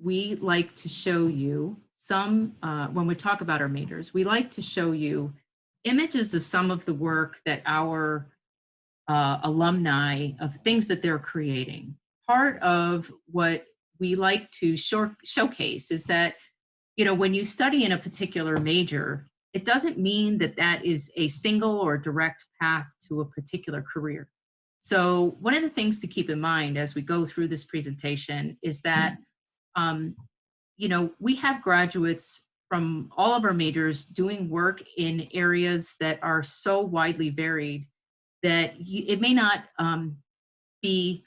we like to show you some, when we talk about our majors, we like to show you images of some of the work that our alumni of things that they're creating. Part of what we like to showcase is that, you know, when you study in a particular major, it doesn't mean that that is a single or direct path to a particular career. So one of the things to keep in mind as we go through this presentation is that, um, you know, we have graduates from all of our majors doing work in areas that are so widely varied that it may not be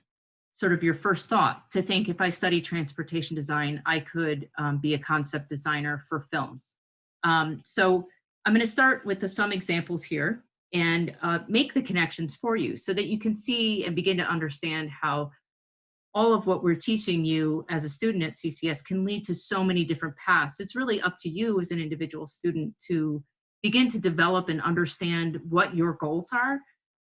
sort of your first thought to think if I study transportation design, I could be a concept designer for films. So I'm going to start with some examples here and make the connections for you so that you can see and begin to understand how all of what we're teaching you as a student at CCS can lead to so many different paths. It's really up to you as an individual student to begin to develop and understand what your goals are.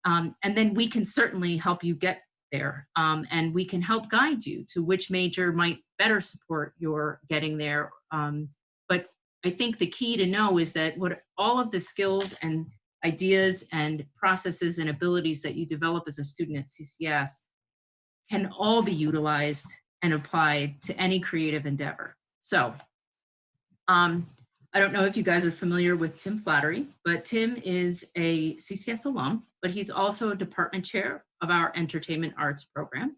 And then we can certainly help you get there. And we can help guide you to which major might better support your getting there. But I think the key to know is that what all of the skills and ideas and processes and abilities that you develop as a student at CCS can all be utilized and applied to any creative endeavor. So I don't know if you guys are familiar with Tim Flattery, but Tim is a CCS alum, but he's also a department chair of our entertainment arts program.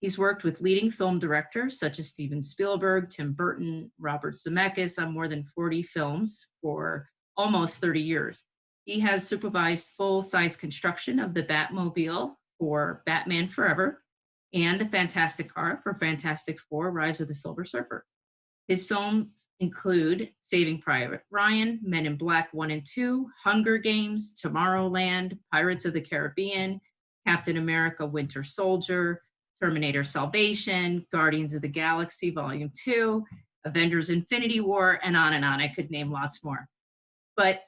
He's worked with leading film directors such as Steven Spielberg, Tim Burton, Robert Zemeckis on more than 40 films for almost 30 years. He has supervised full-size construction of the Batmobile for Batman Forever and the Fantastic Car for Fantastic Four: Rise of the Silver Surfer. His films include Saving Private Ryan, Men in Black 1 and 2, Hunger Games, Tomorrowland, Pirates of the Caribbean, Captain America Winter Soldier, Terminator Salvation, Guardians of the Galaxy Volume 2, Avengers Infinity War, and on and on. I could name lots more. But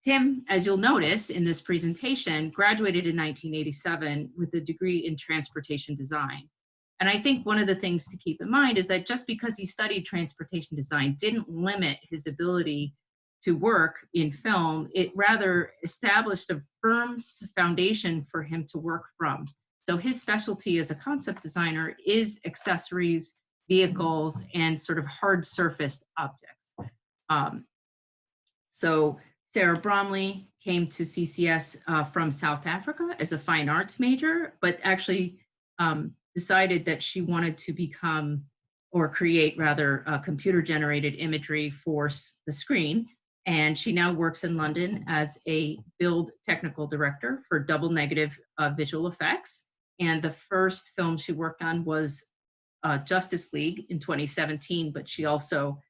Tim, as you'll notice in this presentation, graduated in 1987 with a degree in transportation design. And I think one of the things to keep in mind is that just because he studied transportation design didn't limit his ability to work in film, it rather established a firm foundation for him to work from. So his specialty as a concept designer is accessories, vehicles, and sort of hard surfaced objects. So Sarah Bromley came to CCS from South Africa as a fine arts major, but actually decided that she wanted to become, or create rather, computer generated imagery for the screen. And she now works in London as a build technical director for double negative visual effects. And the first film she worked on was Justice League in 2017, but she also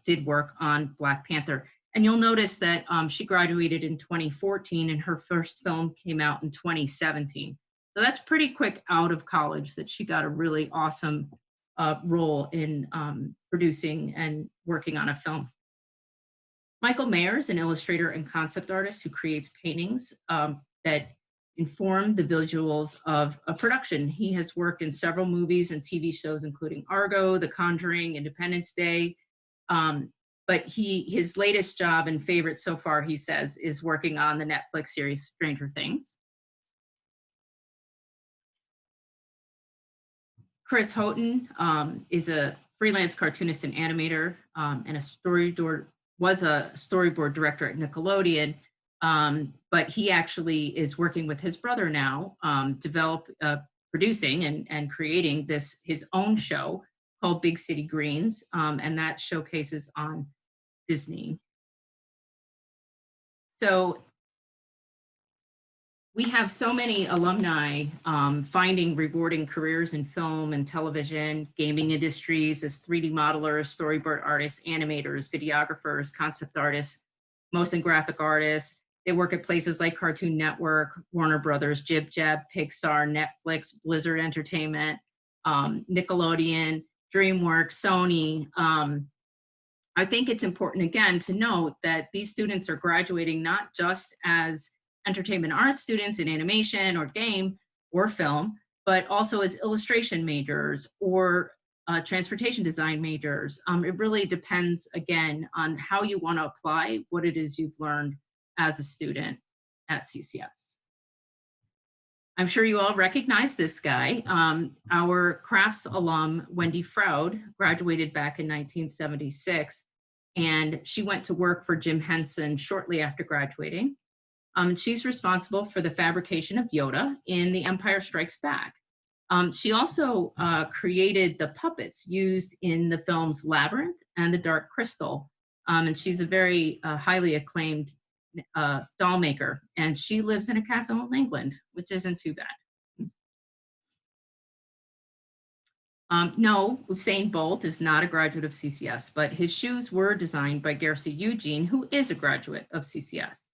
did work on Black Panther. And you'll notice that she graduated in 2014 and her first film came out in 2017. So that's pretty quick out of college that she got a really awesome role in producing and working on a film. Michael Mayer is an illustrator and concept artist who creates paintings that inform the visuals of a production. He has worked in several movies and TV shows, including Argo, The Conjuring, Independence Day. But his latest job and favorite so far, he says, is working on the Netflix series Stranger Things. Chris Houghton is a freelance cartoonist and animator and was a storyboard director at Nickelodeon, but he actually is working with his brother now, producing and creating his own show called Big City Greens, and that showcases on Disney. So we have so many alumni finding rewarding careers in film and television, gaming industries as 3D modelers, storyboard artists, animators, videographers, concept artists, motion graphic artists. They work at places like Cartoon Network, Warner Brothers, Jib Jab, Pixar, Netflix, Blizzard Entertainment, Nickelodeon, DreamWorks, Sony. I think it's important, again, to note that these students are graduating not just as entertainment arts students in animation or game or film, but also as illustration majors or transportation design majors. It really depends, again, on how you want to apply what it is you've learned as a student at CCS. I'm sure you all recognize this guy. Our crafts alum, Wendy Froud, graduated back in 1976, and she went to work for Jim Henson shortly after graduating. She's responsible for the fabrication of Yoda in The Empire Strikes Back. She also created the puppets used in the films Labyrinth and The Dark Crystal. And she's a very highly acclaimed doll maker, and she lives in a castle in England, which isn't too bad. No, Usain Bolt is not a graduate of CCS, but his shoes were designed by Gersi Eugene, who is a graduate of CCS.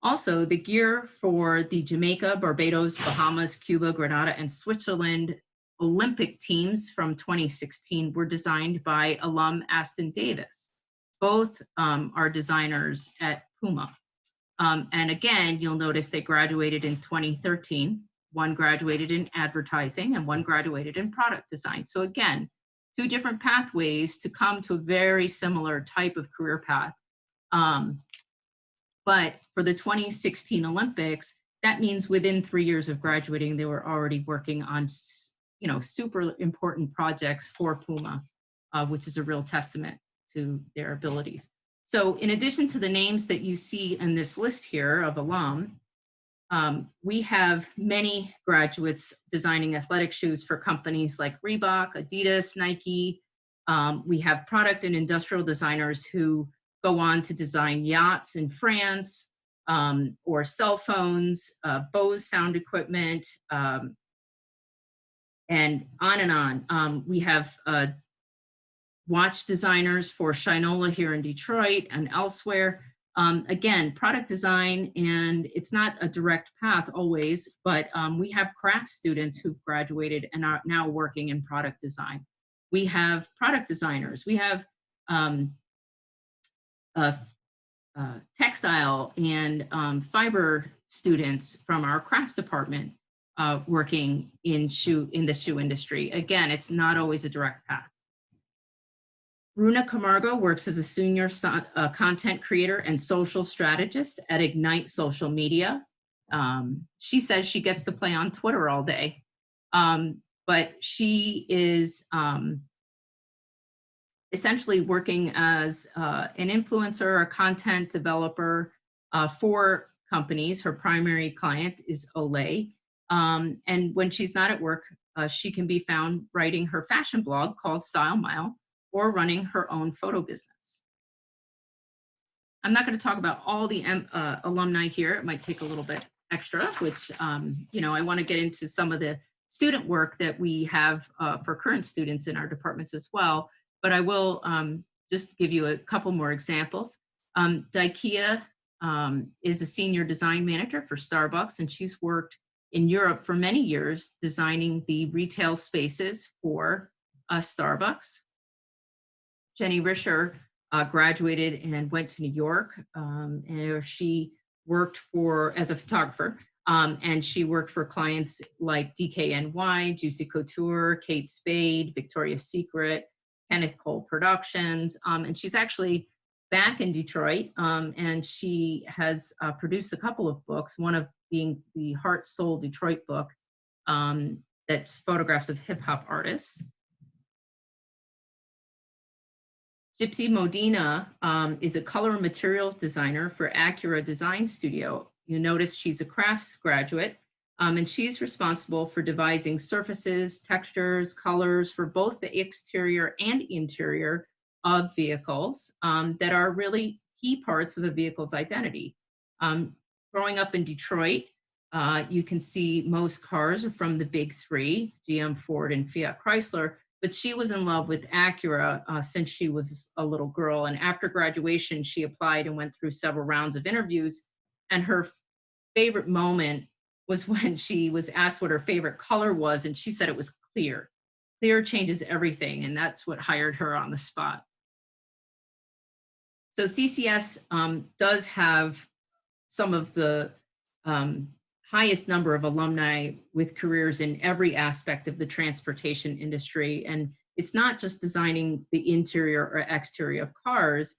Also, the gear for the Jamaica, Barbados, Bahamas, Cuba, Grenada, and Switzerland Olympic teams from 2016 were designed by alum Aston Davis. Both are designers at Puma. And again, you'll notice they graduated in 2013. One graduated in advertising and one graduated in product design. So again, two different pathways to come to a very similar type of career path. But for the 2016 Olympics, that means within 3 years of graduating, they were already working on, super important projects for Puma, which is a real testament to their abilities. So in addition to the names that you see in this list here of alum, we have many graduates designing athletic shoes for companies like Reebok, Adidas, Nike. We have product and industrial designers who go on to design yachts in France, or cell phones, Bose sound equipment, and on and on. We have watch designers for Shinola here in Detroit and elsewhere. Again, product design, and it's not a direct path always, but we have craft students who've graduated and are now working in product design. We have product designers. We have textile and fiber students from our crafts department working in the shoe industry. Again, it's not always a direct path. Runa Camargo works as a senior content creator and social strategist at Ignite Social Media. She says she gets to play on Twitter all day, but she is essentially working as an influencer, a content developer for companies. Her primary client is Olay. And when she's not at work, she can be found writing her fashion blog called Style Mile or running her own photo business. I'm not going to talk about all the alumni here. It might take a little bit extra, which, I want to get into some of the student work that we have for current students in our departments as well. But I will just give you a couple more examples. Daikia is a senior design manager for Starbucks, and she's worked in Europe for many years designing the retail spaces for Starbucks. Jenny Risher graduated and went to New York, and she worked as a photographer, and she worked for clients like DKNY, Juicy Couture, Kate Spade, Victoria's Secret, Kenneth Cole Productions, and she's actually back in Detroit, and she has produced a couple of books, one of being the Heart Soul Detroit book that's photographs of hip hop artists. Gypsy Modena is a color and materials designer for Acura Design Studio. You notice she's a crafts graduate, and she's responsible for devising surfaces, textures, colors for both the exterior and interior of vehicles that are really key parts of a vehicle's identity. Growing up in Detroit, you can see most cars are from the big three, GM, Ford, and Fiat Chrysler, but she was in love with Acura since she was a little girl. And after graduation, she applied and went through several rounds of interviews. And her favorite moment was when she was asked what her favorite color was, and she said it was clear. Clear changes everything, and that's what hired her on the spot. So CCS does have some of the highest number of alumni with careers in every aspect of the transportation industry. And it's not just designing the interior or exterior of cars.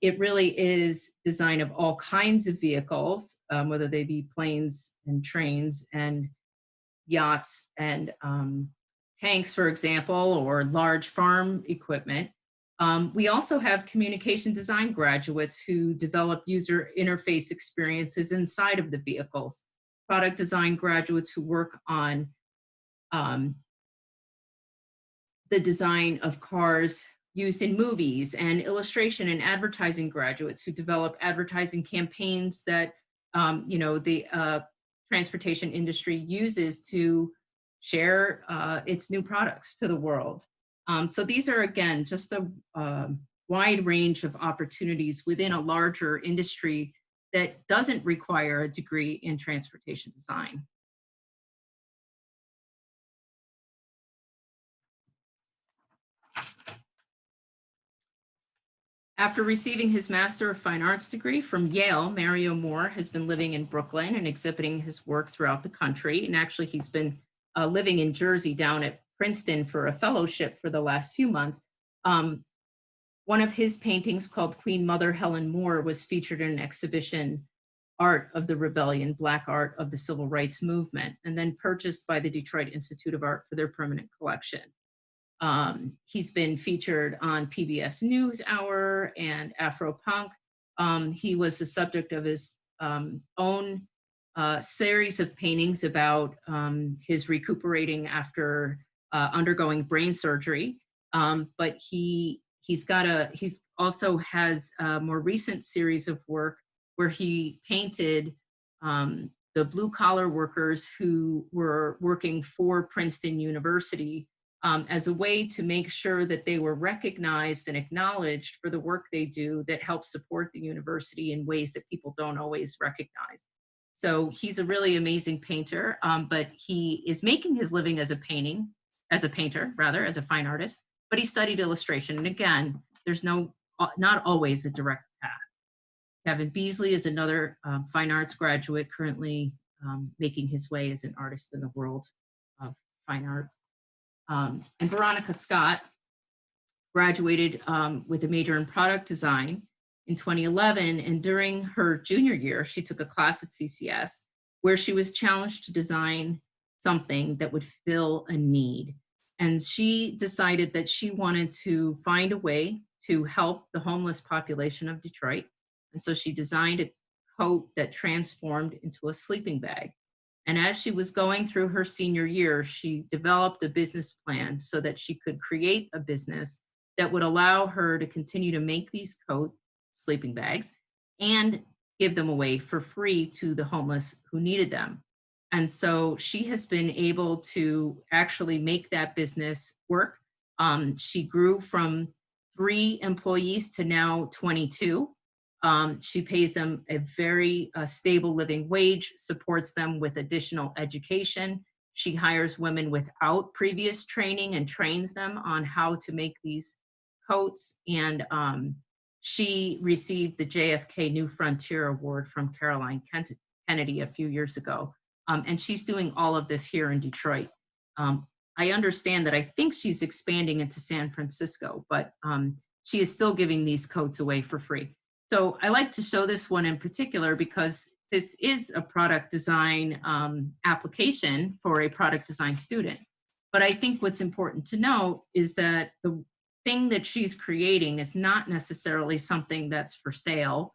It really is design of all kinds of vehicles, whether they be planes and trains and yachts and tanks, for example, or large farm equipment. We also have communication design graduates who develop user interface experiences inside of the vehicles, product design graduates who work on um, the design of cars used in movies, and illustration and advertising graduates who develop advertising campaigns that the transportation industry uses to share its new products to the world. So these are, again, just a wide range of opportunities within a larger industry that doesn't require a degree in transportation design. After receiving his Master of Fine Arts degree from Yale, Mario Moore has been living in Brooklyn and exhibiting his work throughout the country. And actually, he's been living in Jersey down at Princeton for a fellowship for the last few months. One of his paintings, called Queen Mother Helen Moore, was featured in an exhibition, Art of the Rebellion, Black Art of the Civil Rights Movement, and then purchased by the Detroit Institute of Art for their permanent collection. He's been featured on PBS NewsHour and Afropunk. He was the subject of his own series of paintings about his recuperating after undergoing brain surgery. But he's also has a more recent series of work where he painted the blue collar workers who were working for Princeton University, as a way to make sure that they were recognized and acknowledged for the work they do that helps support the university in ways that people don't always recognize. So he's a really amazing painter, but he is making his living as a painter, rather, as a fine artist, but he studied illustration. And again, there's not always a direct path. Kevin Beasley is another fine arts graduate currently making his way as an artist in the world of fine art. And Veronica Scott graduated with a major in product design in 2011. And during her junior year, she took a class at CCS where she was challenged to design something that would fill a need. And she decided that she wanted to find a way to help the homeless population of Detroit. And so she designed a coat that transformed into a sleeping bag. And as she was going through her senior year, she developed a business plan so that she could create a business that would allow her to continue to make these sleeping bags, and give them away for free to the homeless who needed them. And so she has been able to actually make that business work. She grew from 3 employees to now 22. She pays them a very stable living wage, supports them with additional education. She hires women without previous training and trains them on how to make these coats. And she received the JFK New Frontier Award from Caroline Kennedy a few years ago. And she's doing all of this here in Detroit. I understand that I think she's expanding into San Francisco, but she is still giving these coats away for free. So I like to show this one in particular because this is a product design application for a product design student. But I think what's important to know is that the thing that she's creating is not necessarily something that's for sale,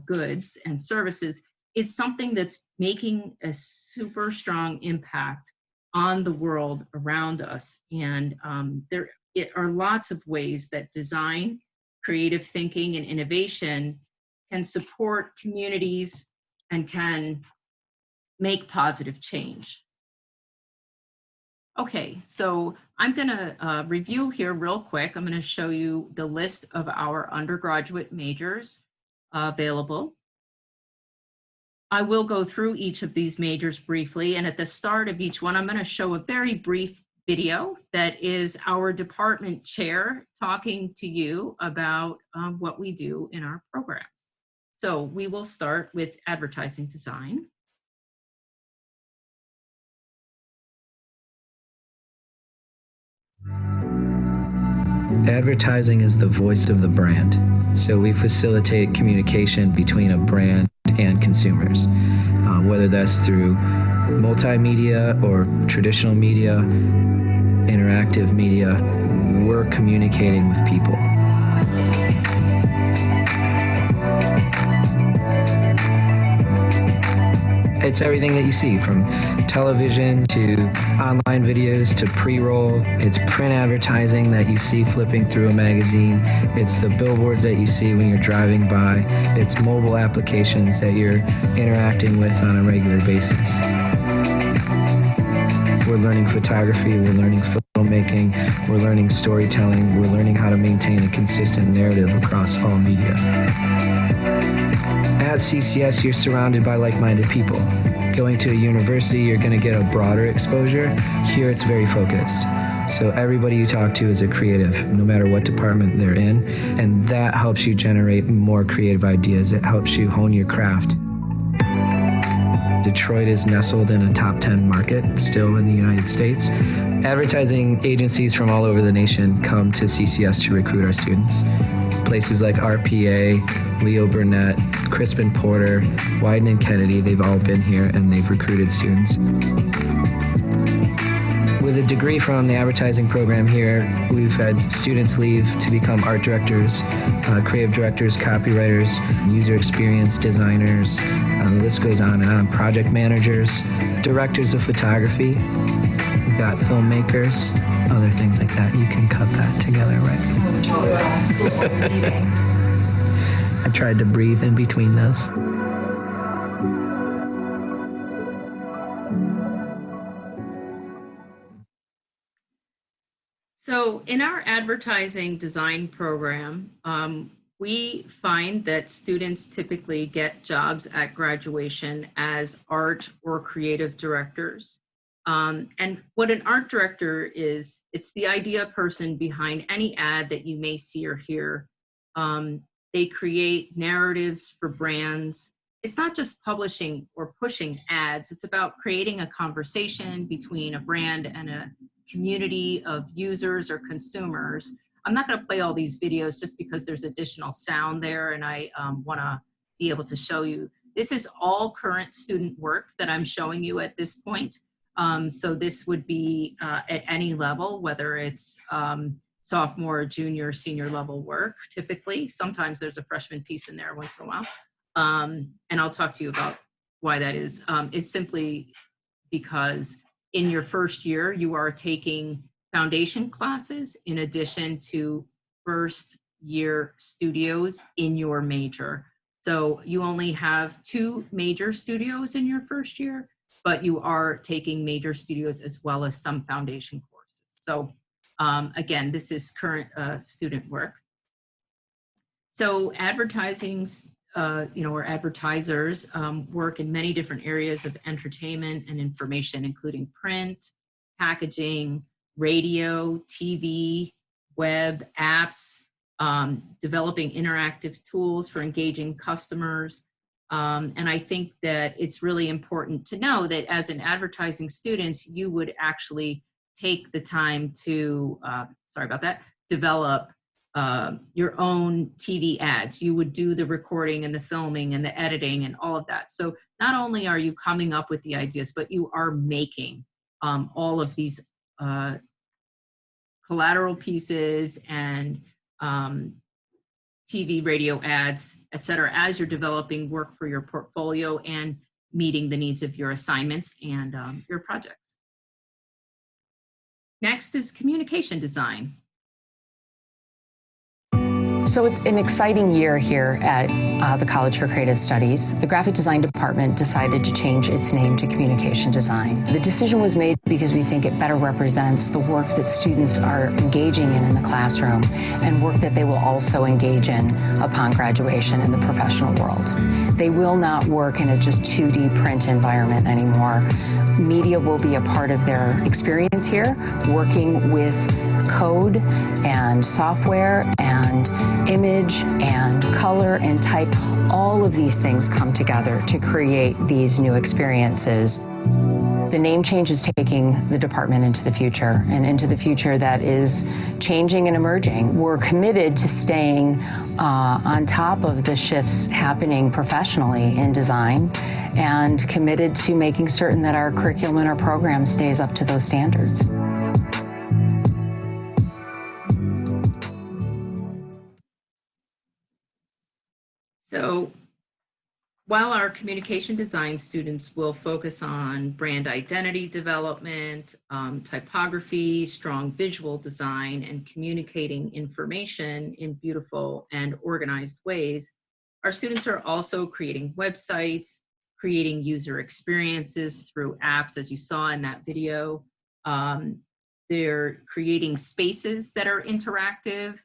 goods and services. It's something that's making a super strong impact on the world around us. And there are lots of ways that design, creative thinking, and innovation can support communities and can make positive change. Okay, so I'm going to review here real quick. I'm going to show you the list of our undergraduate majors available. I will go through each of these majors briefly, and at the start of each one, I'm going to show a very brief video that is our department chair talking to you about what we do in our programs. So we will start with advertising design. Advertising is the voice of the brand. So we facilitate communication between a brand and consumers, whether that's through multimedia or traditional media, interactive media. We're communicating with people. It's everything that you see, from television to online videos to pre-roll. It's print advertising that you see flipping through a magazine. It's the billboards that you see when you're driving by. It's mobile applications that you're interacting with on a regular basis. We're learning photography, we're learning filmmaking, we're learning storytelling, we're learning how to maintain a consistent narrative across all media. At CCS, you're surrounded by like-minded people. Going to a university, you're going to get a broader exposure. Here, it's very focused. So everybody you talk to is a creative, no matter what department they're in, and that helps you generate more creative ideas. It helps you hone your craft. Detroit is nestled in a top 10 market still in the United States. Advertising agencies from all over the nation come to CCS to recruit our students. Places like RPA, Leo Burnett, Crispin Porter, Wyden and Kennedy, they've all been here and they've recruited students. With a degree from the advertising program here, we've had students leave to become art directors, creative directors, copywriters, user experience designers, the list goes on and on, project managers, directors of photography. We've got filmmakers, other things like that. You can cut that together, right? I tried to breathe in between those. So in our advertising design program, we find that students typically get jobs at graduation as art or creative directors. And what an art director is, it's the idea person behind any ad that you may see or hear. They create narratives for brands. It's not just publishing or pushing ads, it's about creating a conversation between a brand and a community of users or consumers. I'm not going to play all these videos just because there's additional sound there, and I want to be able to show you. This is all current student work that I'm showing you at this point. So this would be at any level, whether it's sophomore, junior, senior level work, typically. Sometimes there's a freshman piece in there once in a while. And I'll talk to you about why that is. It's simply because in your first year, you are taking foundation classes in addition to first year studios in your major. So you only have 2 major studios in your first year, but you are taking major studios as well as some foundation courses. So again, this is current student work. So advertising's, or advertisers work in many different areas of entertainment and information, including print, packaging, radio, TV, web, apps, developing interactive tools for engaging customers. And I think that it's really important to know that as an advertising student, you would actually take the time to, develop your own TV ads. You would do the recording and the filming and the editing and all of that. So not only are you coming up with the ideas, but you are making all of these collateral pieces and TV, radio ads, et cetera, as you're developing work for your portfolio and meeting the needs of your assignments and your projects. Next is communication design. So it's an exciting year here at the College for Creative Studies. The graphic design department decided to change its name to communication design. The decision was made because we think it better represents the work that students are engaging in the classroom and work that they will also engage in upon graduation in the professional world. They will not work in a just 2D print environment anymore. Media will be a part of their experience here, working with code and software and image and color and type. All of these things come together to create these new experiences. The name change is taking the department into the future, and into the future that is changing and emerging. We're committed to staying on top of the shifts happening professionally in design, and committed to making certain that our curriculum and our program stays up to those standards. So while our communication design students will focus on brand identity development, typography, strong visual design, and communicating information in beautiful and organized ways, our students are also creating websites, creating user experiences through apps, as you saw in that video. They're creating spaces that are interactive.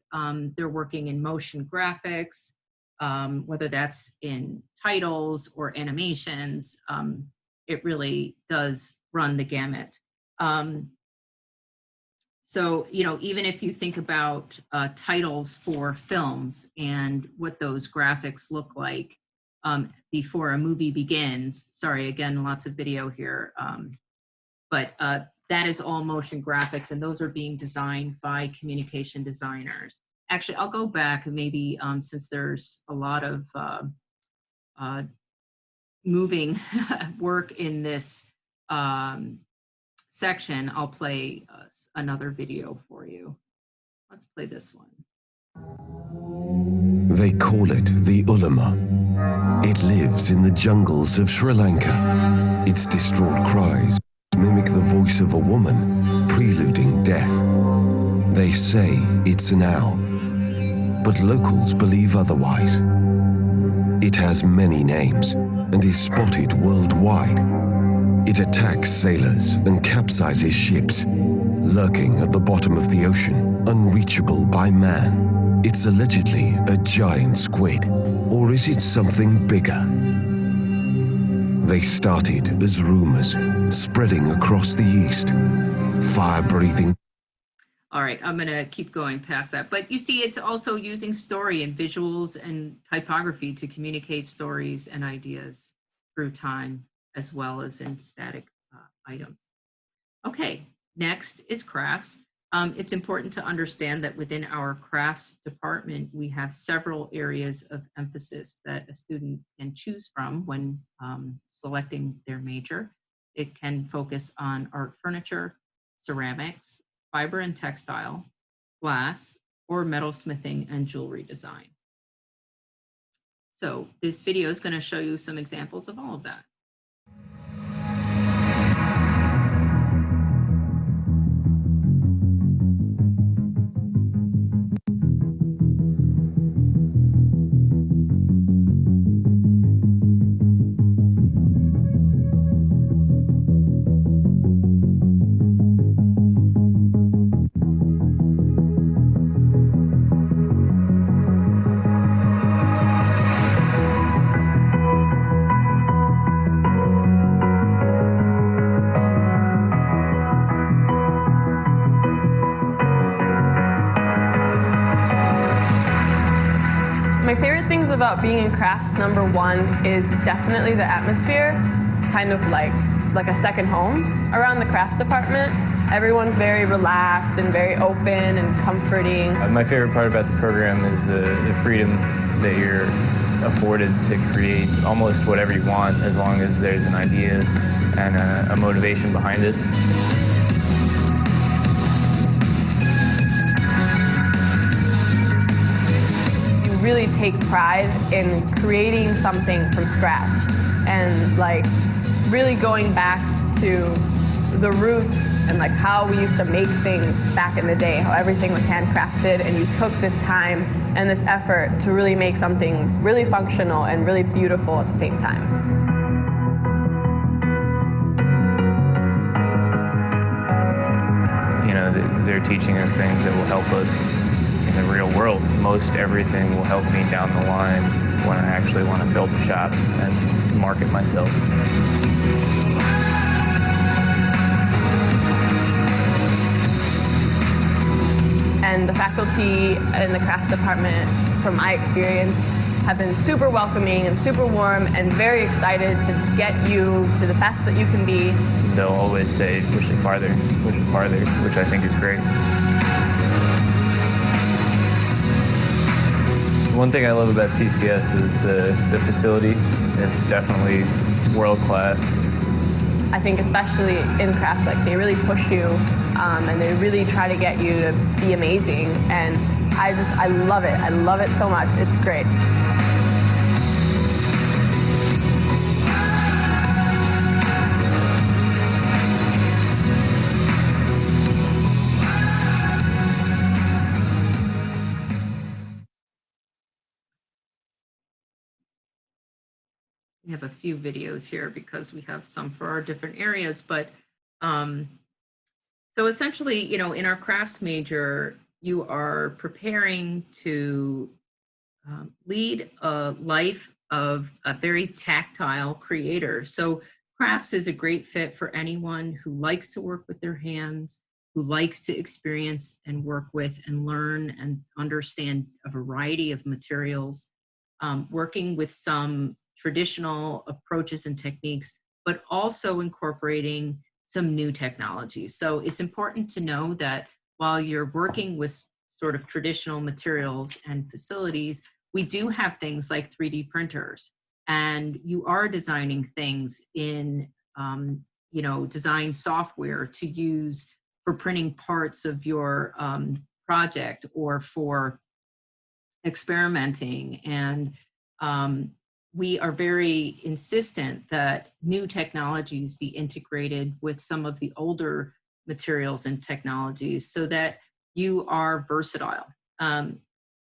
They're working in motion graphics, whether that's in titles or animations. It really does run the gamut. So, even if you think about titles for films and what those graphics look like before a movie begins, sorry, again, lots of video here, but that is all motion graphics, and those are being designed by communication designers. Actually, I'll go back and maybe since there's a lot of moving work in this section, I'll play another video for you. Let's play this one. They call it the ulama. It lives in the jungles of Sri Lanka. Its distraught cries mimic the voice of a woman preluding death. They say it's an owl, but locals believe otherwise. It has many names and is spotted worldwide. It attacks sailors and capsizes ships, lurking at the bottom of the ocean, unreachable by man. It's allegedly a giant squid, or is it something bigger? They started as rumors, spreading across the east, fire-breathing. All right, I'm gonna keep going past that. But you see, it's also using story and visuals and typography to communicate stories and ideas through time, as well as in static items. Okay, next is crafts. It's important to understand that within our crafts department, we have several areas of emphasis that a student can choose from when selecting their major. It can focus on art furniture, ceramics, fiber and textile, glass, or metalsmithing and jewelry design. So this video is going to show you some examples of all of that. My favorite things about being in crafts, number one, is definitely the atmosphere. It's kind of like a second home around the crafts department. Everyone's very relaxed and very open and comforting. My favorite part about the program is the freedom that you're afforded to create almost whatever you want, as long as there's an idea and a motivation behind it. Really take pride in creating something from scratch and really going back to the roots and how we used to make things back in the day, how everything was handcrafted, and you took this time and this effort to really make something really functional and really beautiful at the same time. They're teaching us things that will help us in the real world. Most everything will help me down the line when I actually want to build a shop and market myself. And the faculty in the crafts department, from my experience, have been super welcoming and super warm and very excited to get you to the best that you can be. They'll always say, push it farther, which I think is great. One thing I love about CCS is the facility. It's definitely world class. I think especially in crafts, like they really push you and they really try to get you to be amazing. And I love it. I love it so much. It's great. We have a few videos here because we have some for our different areas, but so essentially, you know, in our crafts major, you are preparing to lead a life of a very tactile creator. So crafts is a great fit for anyone who likes to work with their hands, who likes to experience and work with and learn and understand a variety of materials, working with some traditional approaches and techniques, but also incorporating some new technologies. So it's important to know that while you're working with sort of traditional materials and facilities, we do have things like 3D printers, and you are designing things in, you know, design software to use for printing parts of your project or for experimenting. And we are very insistent that new technologies be integrated with some of the older materials and technologies so that you are versatile.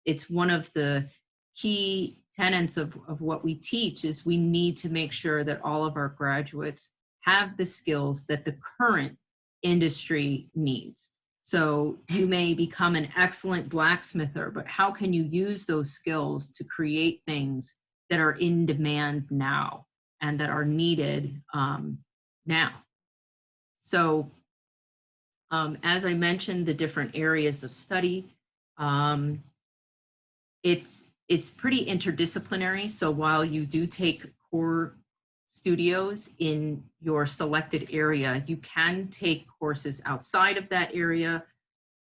It's one of the key tenets of what we teach is we need to make sure that all of our graduates have the skills that the current industry needs. So you may become an excellent blacksmither, but how can you use those skills to create things that are in demand now and that are needed now? So as I mentioned, the different areas of study, it's pretty interdisciplinary. So while you do take core studios in your selected area, you can take courses outside of that area.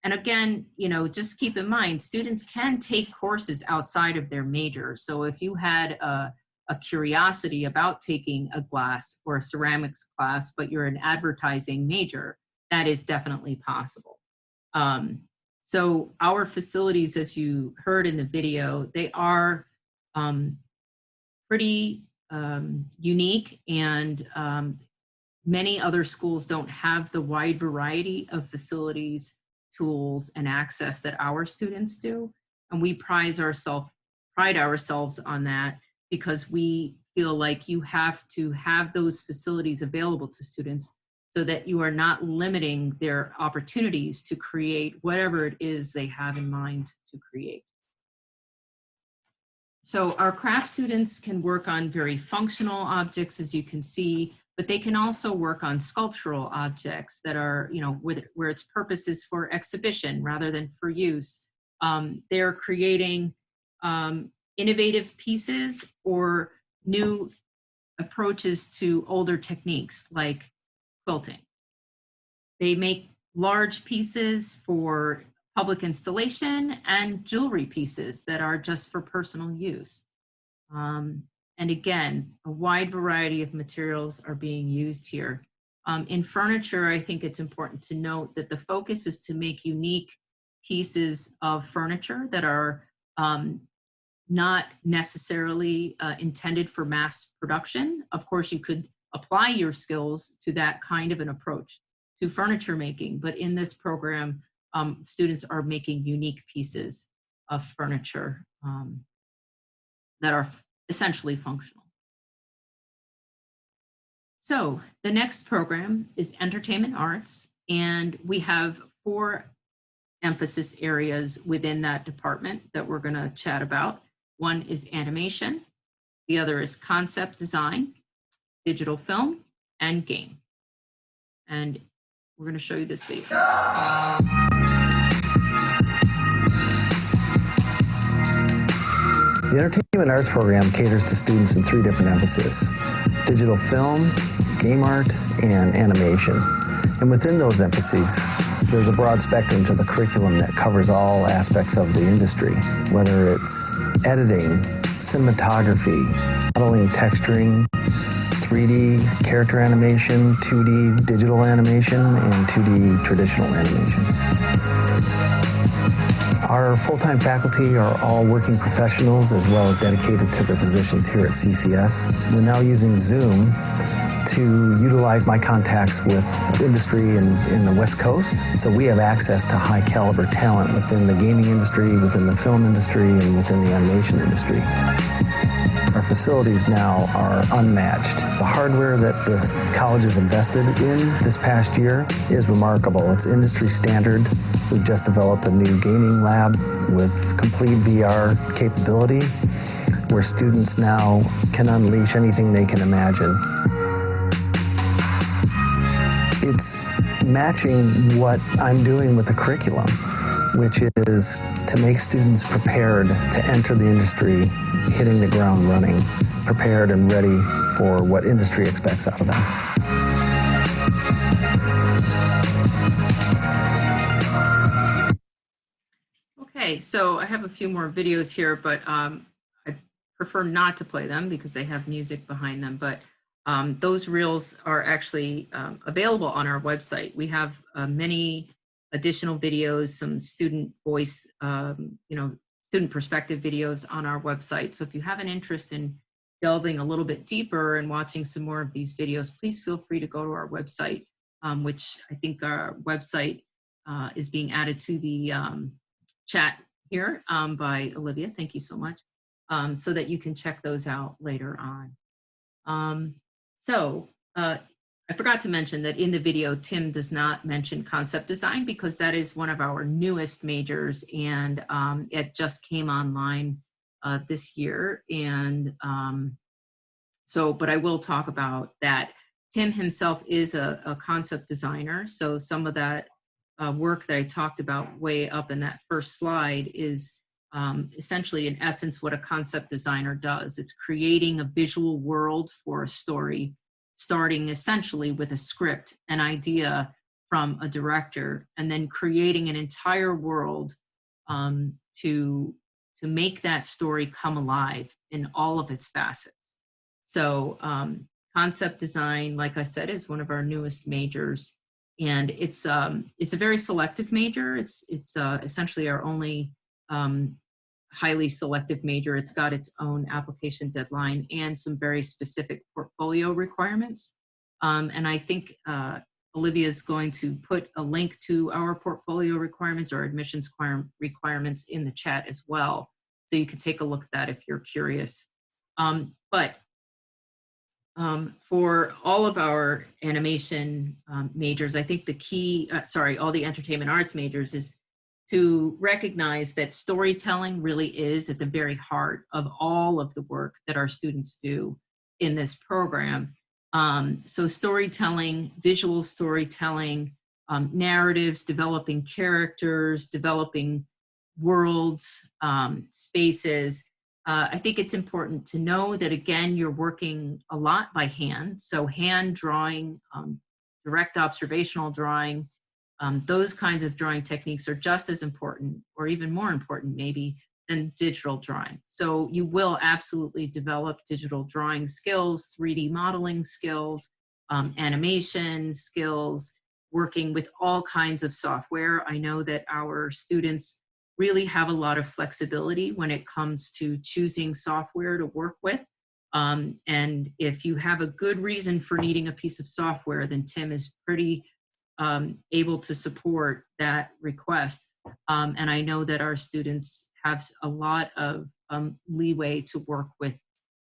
And again, you know, just keep in mind, students can take courses outside of their major. So if you had a curiosity about taking a glass or a ceramics class, but you're an advertising major, that is definitely possible. So our facilities, as you heard in the video, they are pretty unique, and many other schools don't have the wide variety of facilities, tools, and access that our students do. And we pride ourselves on that because we feel like you have to have those facilities available to students so that you are not limiting their opportunities to create whatever it is they have in mind to create. So our craft students can work on very functional objects, as you can see, but they can also work on sculptural objects that are, you know, where its purpose is for exhibition rather than for use. They're creating innovative pieces or new approaches to older techniques like quilting. They make large pieces for public installation and jewelry pieces that are just for personal use. And again, a wide variety of materials are being used here. In furniture, I think it's important to note that the focus is to make unique pieces of furniture that are not necessarily intended for mass production. Of course, you could apply your skills to that kind of an approach to furniture making, but in this program, students are making unique pieces of furniture that are essentially functional. So the next program is entertainment arts, and we have 4 emphasis areas within that department that we're going to chat about. One is animation, the other is concept design, digital film, and game. And we're going to show you this video. The Entertainment Arts program caters to students in 3 different emphases: digital film, game art, and animation. And within those emphases, there's a broad spectrum to the curriculum that covers all aspects of the industry, whether it's editing, cinematography, modeling, texturing, 3D character animation, 2D digital animation, and 2D traditional animation. Our full-time faculty are all working professionals as well as dedicated to their positions here at CCS. We're now using Zoom to utilize my contacts with industry in the West Coast. So we have access to high caliber talent within the gaming industry, within the film industry, and within the animation industry. Our facilities now are unmatched. The hardware that the college has invested in this past year is remarkable. It's industry standard. We've just developed a new gaming lab with complete VR capability where students now can unleash anything they can imagine. It's matching what I'm doing with the curriculum, which is to make students prepared to enter the industry, hitting the ground running, prepared and ready for what industry expects out of them. Okay, so I have a few more videos here, but I prefer not to play them because they have music behind them. But those reels are actually available on our website. We have many additional videos, some student voice, student perspective videos on our website. So if you have an interest in delving a little bit deeper and watching some more of these videos, please feel free to go to our website, which I think our website is being added to the chat here by Olivia. Thank you so much. So that you can check those out later on. I forgot to mention that in the video, Tim does not mention concept design because that is one of our newest majors, and it just came online this year. And but I will talk about that. Tim himself is a concept designer, so some of that work that I talked about way up in that first slide is essentially, in essence, what a concept designer does. It's creating a visual world for a story, starting essentially with a script, an idea from a director, and then creating an entire world to make that story come alive in all of its facets. So concept design, like I said, is one of our newest majors, and it's a very selective major. It's essentially our only highly selective major. It's got its own application deadline and some very specific portfolio requirements. And I think Olivia is going to put a link to our portfolio requirements or admissions requirements in the chat as well. So you can take a look at that if you're curious. For all of our animation majors, I think the key, all the entertainment arts majors, is to recognize that storytelling really is at the very heart of all of the work that our students do in this program. So storytelling, visual storytelling, narratives, developing characters, developing worlds, spaces. I think it's important to know that, again, you're working a lot by hand. So hand drawing, direct observational drawing, those kinds of drawing techniques are just as important, or even more important maybe, than digital drawing. So you will absolutely develop digital drawing skills, 3D modeling skills, animation skills, working with all kinds of software. I know that our students really have a lot of flexibility when it comes to choosing software to work with. And if you have a good reason for needing a piece of software, then Tim is pretty able to support that request. And I know that our students have a lot of leeway to work with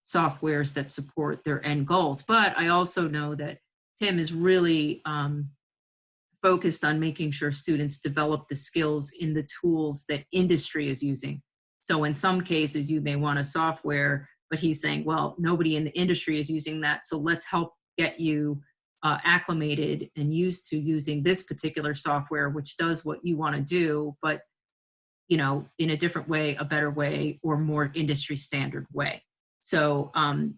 softwares that support their end goals. But I also know that Tim is really focused on making sure students develop the skills in the tools that industry is using. So in some cases, you may want a software, but he's saying, well, nobody in the industry is using that, so let's help get you acclimated and used to using this particular software, which does what you want to do, but in a different way, a better way, or more industry standard way. So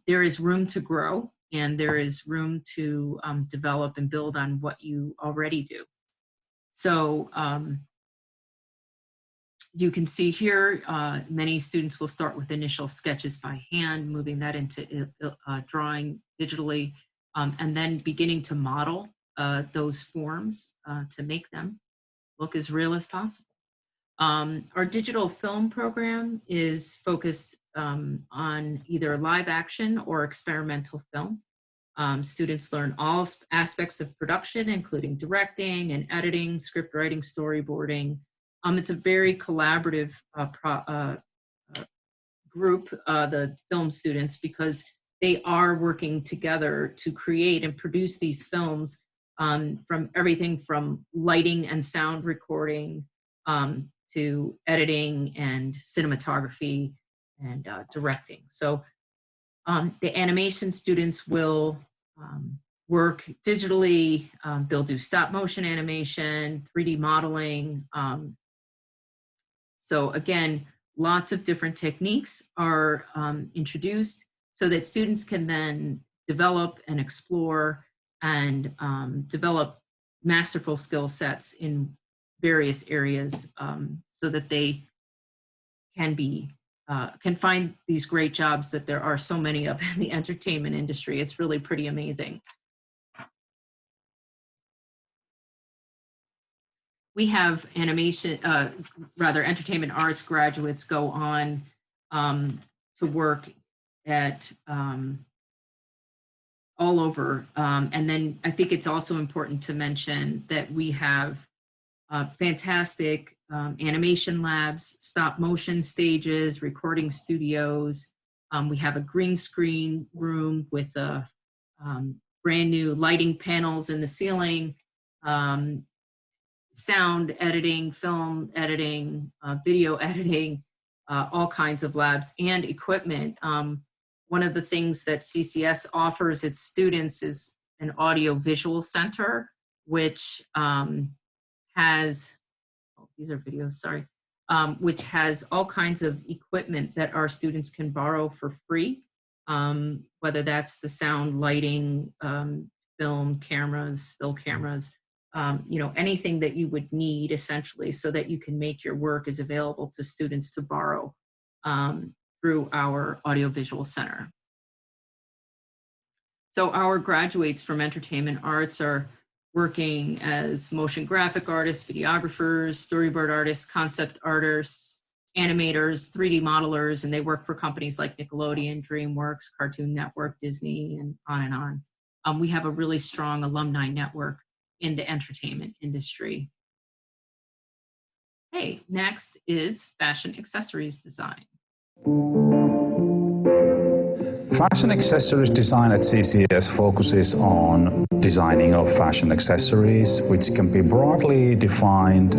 there is room to grow, and there is room to develop and build on what you already do. So you can see here, many students will start with initial sketches by hand, moving that into drawing digitally, and then beginning to model those forms to make them look as real as possible. Our digital film program is focused on either live action or experimental film. Students learn all aspects of production, including directing and editing, script writing, storyboarding. It's a very collaborative group, the film students, because they are working together to create and produce these films from everything from lighting and sound recording to editing and cinematography and directing. So the animation students will work digitally. They'll do stop motion animation, 3D modeling. So again, lots of different techniques are introduced so that students can then develop and explore and develop masterful skill sets in various areas so that they can find these great jobs that there are so many of in the entertainment industry. It's really pretty amazing. We have entertainment arts graduates go on to work at all over. And then I think it's also important to mention that we have fantastic animation labs, stop motion stages, recording studios. We have a green screen room with brand new lighting panels in the ceiling, sound editing, film editing, video editing, all kinds of labs and equipment. One of the things that CCS offers its students is an audio visual center, which has, these are videos, sorry, which has all kinds of equipment that our students can borrow for free, whether that's the sound, lighting, film cameras, still cameras, anything that you would need essentially so that you can make your work is available to students to borrow through our audiovisual center. So our graduates from entertainment arts are working as motion graphic artists, videographers, storyboard artists, concept artists, animators, 3D modelers, and they work for companies like Nickelodeon, DreamWorks, Cartoon Network, Disney, and on and on. We have a really strong alumni network in the entertainment industry. Hey, next is fashion accessories design. Fashion accessories design at CCS focuses on designing of fashion accessories, which can be broadly defined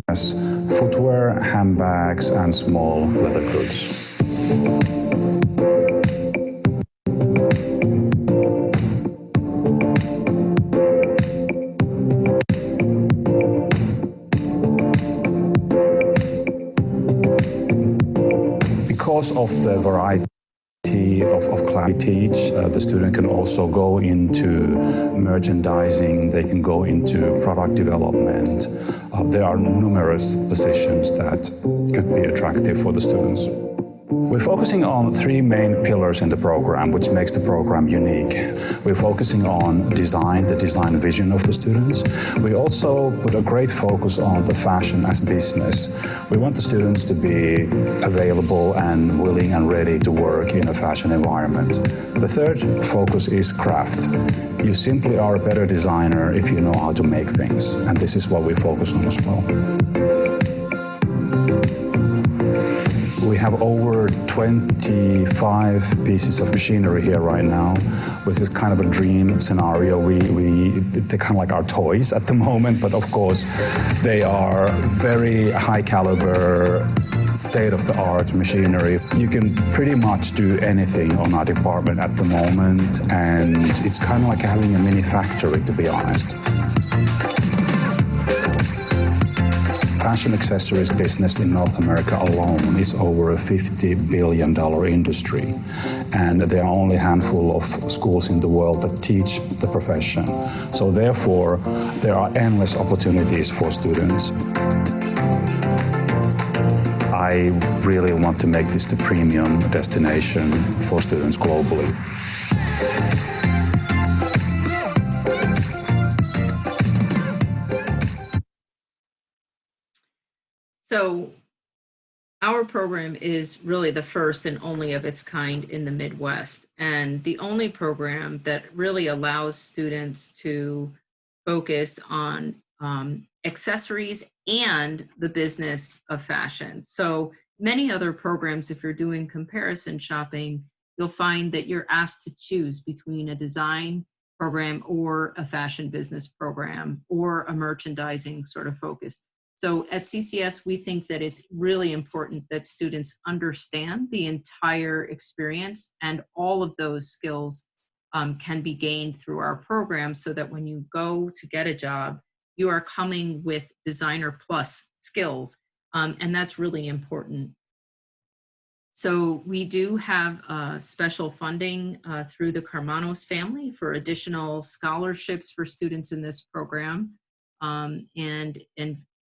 as footwear, handbags, and small leather goods. Because of the variety of class we teach, the student can also go into merchandising, they can go into product development. There are numerous positions that could be attractive for the students. We're focusing on three main pillars in the program, which makes the program unique. We're focusing on design, the design vision of the students. We also put a great focus on the fashion as business. We want the students to be available and willing and ready to work in a fashion environment. The third focus is craft. You simply are a better designer if you know how to make things, and this is what we focus on as well. We have over 25 pieces of machinery here right now, which is kind of a dream scenario. They're kind of like our toys at the moment, but of course they are very high caliber, state-of-the-art machinery. You can pretty much do anything on our department at the moment, and it's kind of like having a mini factory, to be honest. fashion accessories business in North America alone is over a $50 billion industry. And there are only a handful of schools in the world that teach the profession. So therefore, there are endless opportunities for students. I really want to make this the premium destination for students globally. So our program is really the first and only of its kind in the Midwest, and the only program that really allows students to focus on accessories and the business of fashion. So many other programs, if you're doing comparison shopping, you'll find that you're asked to choose between a design program or a fashion business program or a merchandising sort of focus. So at CCS, we think that it's really important that students understand the entire experience, and all of those skills can be gained through our program, so that when you go to get a job, you are coming with designer plus skills, and that's really important. So we do have special funding through the Carmanos family for additional scholarships for students in this program, and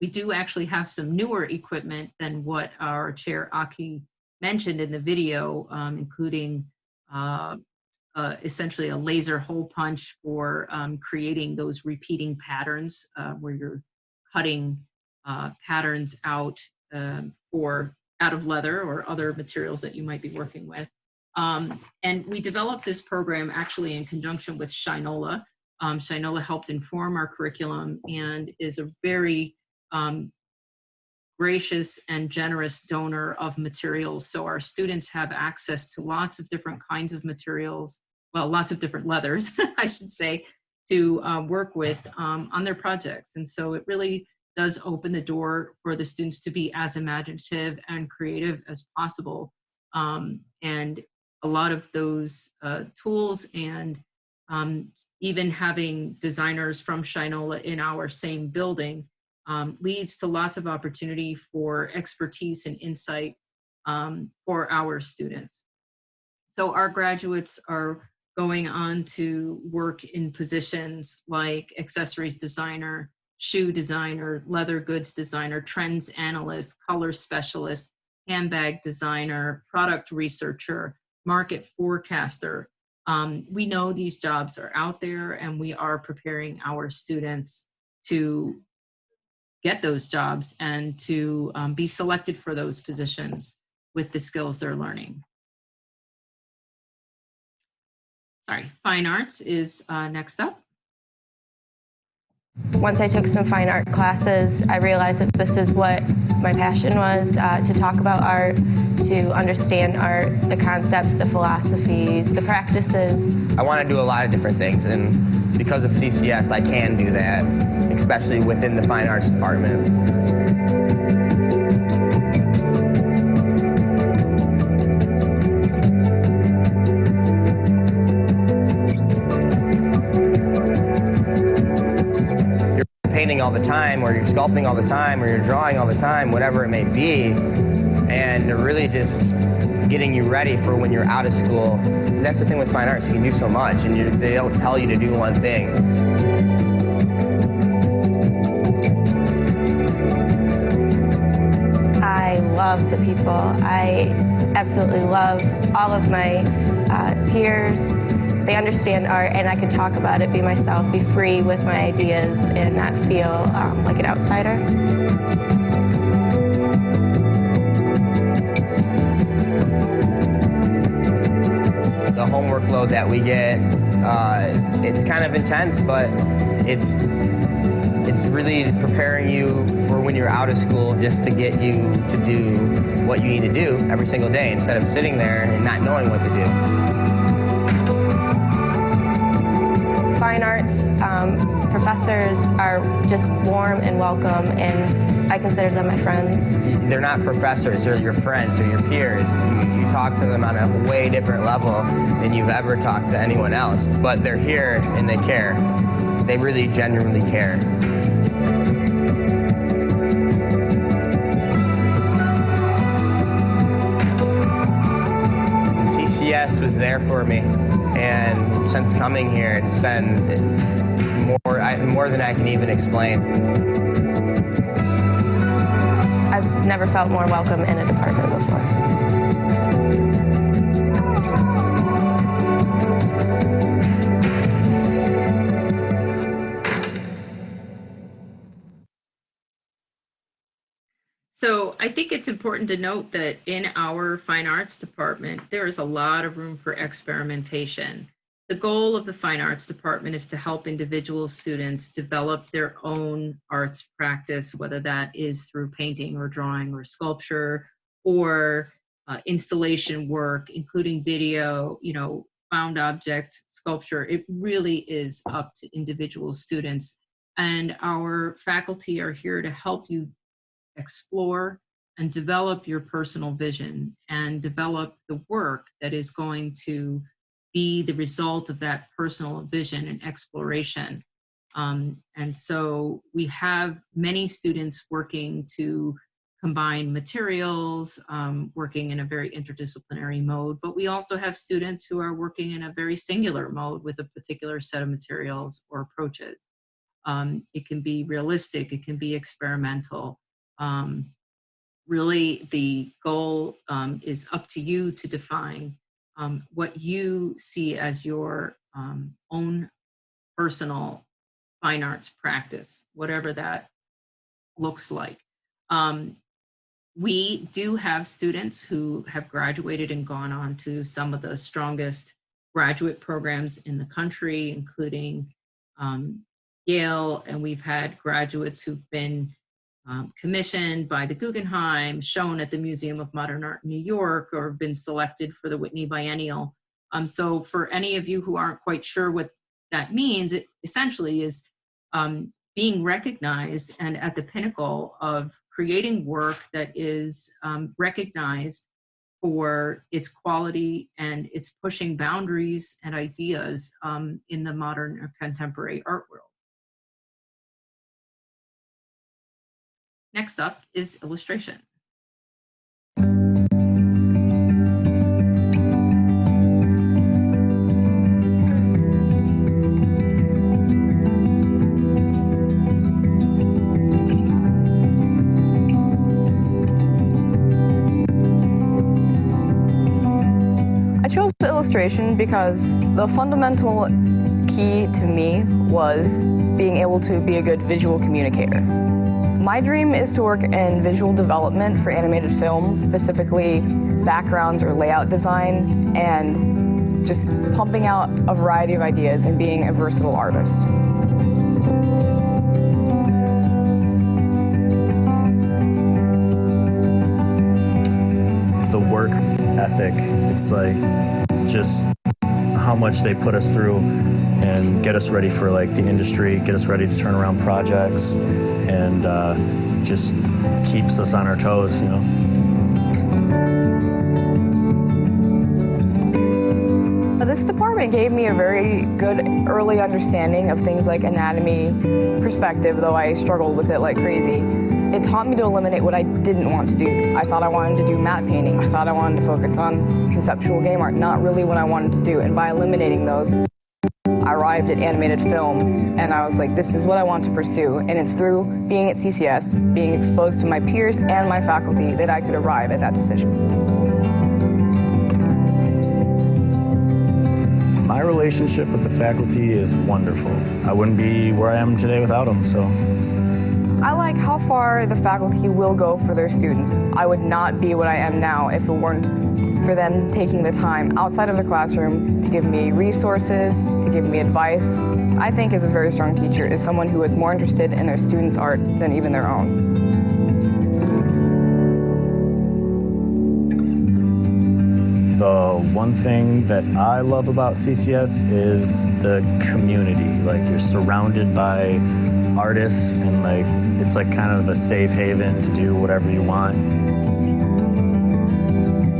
we do actually have some newer equipment than what our chair Aki mentioned in the video, including essentially a laser hole punch for creating those repeating patterns where you're cutting patterns out out of leather or other materials that you might be working with. And we developed this program actually in conjunction with Shinola. Shinola helped inform our curriculum and is a very gracious and generous donor of materials. So our students have access to lots of different kinds of materials, well, lots of different leathers, I should say, to work with on their projects. And so it really does open the door for the students to be as imaginative and creative as possible. And a lot of those tools and even having designers from Shinola in our same building leads to lots of opportunity for expertise and insight for our students. So our graduates are going on to work in positions like accessories designer, shoe designer, leather goods designer, trends analyst, color specialist, handbag designer, product researcher, market forecaster. We know these jobs are out there, and we are preparing our students to get those jobs and to be selected for those positions with the skills they're learning. Sorry, fine arts is next up. Once I took some fine art classes, I realized that this is what my passion was, to talk about art, to understand art, the concepts, the philosophies, the practices. I want to do a lot of different things, and because of CCS, I can do that, especially within the fine arts department. All the time, or you're sculpting all the time, or you're drawing all the time, whatever it may be, and they're really just getting you ready for when you're out of school. And that's the thing with fine arts, you can do so much, and they don't tell you to do one thing. I love the people. I absolutely love all of my peers. They understand art, and I can talk about it, be myself, be free with my ideas, and not feel like an outsider. The homework load that we get, it's kind of intense, but it's really preparing you for when you're out of school, just to get you to do what you need to do every single day, instead of sitting there and not knowing what to do. Fine arts professors are just warm and welcome, and I consider them my friends. They're not professors, they're your friends or your peers. You talk to them on a way different level than you've ever talked to anyone else. But they're here and they care. They really genuinely care. CCS was there for me, and since coming here, it's been more than I can even explain. I've never felt more welcome in a department before. So I think it's important to note that in our fine arts department, there is a lot of room for experimentation. The goal of the fine arts department is to help individual students develop their own arts practice, whether that is through painting or drawing or sculpture or installation work, including video, found object sculpture. It really is up to individual students. And our faculty are here to help you explore and develop your personal vision and develop the work that is going to be the result of that personal vision and exploration. And so we have many students working to combine materials, working in a very interdisciplinary mode, but we also have students who are working in a very singular mode with a particular set of materials or approaches. It can be realistic, it can be experimental. Really, the goal is up to you to define what you see as your own personal fine arts practice, whatever that looks like. We do have students who have graduated and gone on to some of the strongest graduate programs in the country, including Yale, and we've had graduates who've been commissioned by the Guggenheim, shown at the Museum of Modern Art in New York, or been selected for the Whitney Biennial. So for any of you who aren't quite sure what that means, it essentially is being recognized and at the pinnacle of creating work that is recognized for its quality and its pushing boundaries and ideas in the modern or contemporary art world. Next up is illustration. I chose illustration because the fundamental key to me was being able to be a good visual communicator. My dream is to work in visual development for animated films, specifically backgrounds or layout design, and just pumping out a variety of ideas and being a versatile artist. The work ethic, it's like just how much they put us through and get us ready for like the industry, get us ready to turn around projects, and just keeps us on our toes, you know. This department gave me a very good early understanding of things like anatomy, perspective, though I struggled with it like crazy. It taught me to eliminate what I didn't want to do. I thought I wanted to do matte painting. I thought I wanted to focus on conceptual game art, not really what I wanted to do. And by eliminating those, I arrived at animated film, and I was like, this is what I want to pursue. And it's through being at CCS, being exposed to my peers and my faculty, that I could arrive at that decision. My relationship with the faculty is wonderful. I wouldn't be where I am today without them, so. I like how far the faculty will go for their students. I would not be what I am now if it weren't for them taking the time outside of the classroom to give me resources, to give me advice. I think as a very strong teacher is someone who is more interested in their students' art than even their own. The one thing that I love about CCS is the community. Like, you're surrounded by artists, and like it's like kind of a safe haven to do whatever you want.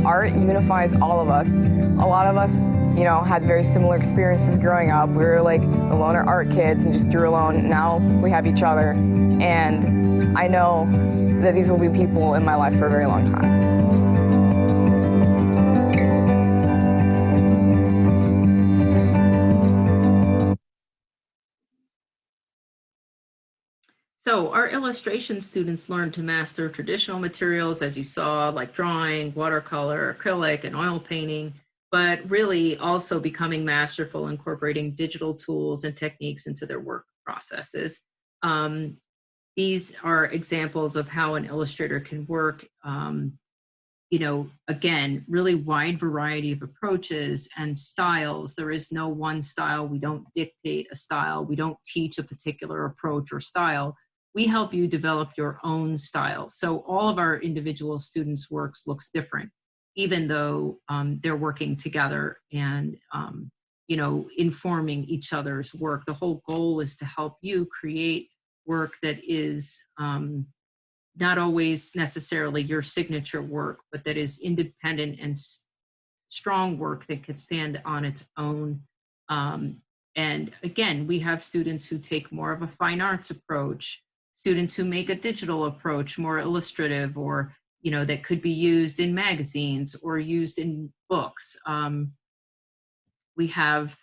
Art unifies all of us. A lot of us, you know, had very similar experiences growing up. We were like the loner art kids and just drew alone. Now we have each other, and I know that these will be people in my life for a very long time. So our illustration students learn to master traditional materials, as you saw, like drawing, watercolor, acrylic, and oil painting, but really also becoming masterful, incorporating digital tools and techniques into their work processes. Um, these are examples of how an illustrator can work. Again, really wide variety of approaches and styles. There is no one style. We don't dictate a style. We don't teach a particular approach or style. We help you develop your own style. So all of our individual students' works looks different, even though they're working together and, informing each other's work. The whole goal is to help you create work that is not always necessarily your signature work, but that is independent and strong work that could stand on its own. And again, we have students who take more of a fine arts approach, students who make a digital approach, more illustrative, or that could be used in magazines or used in books. We have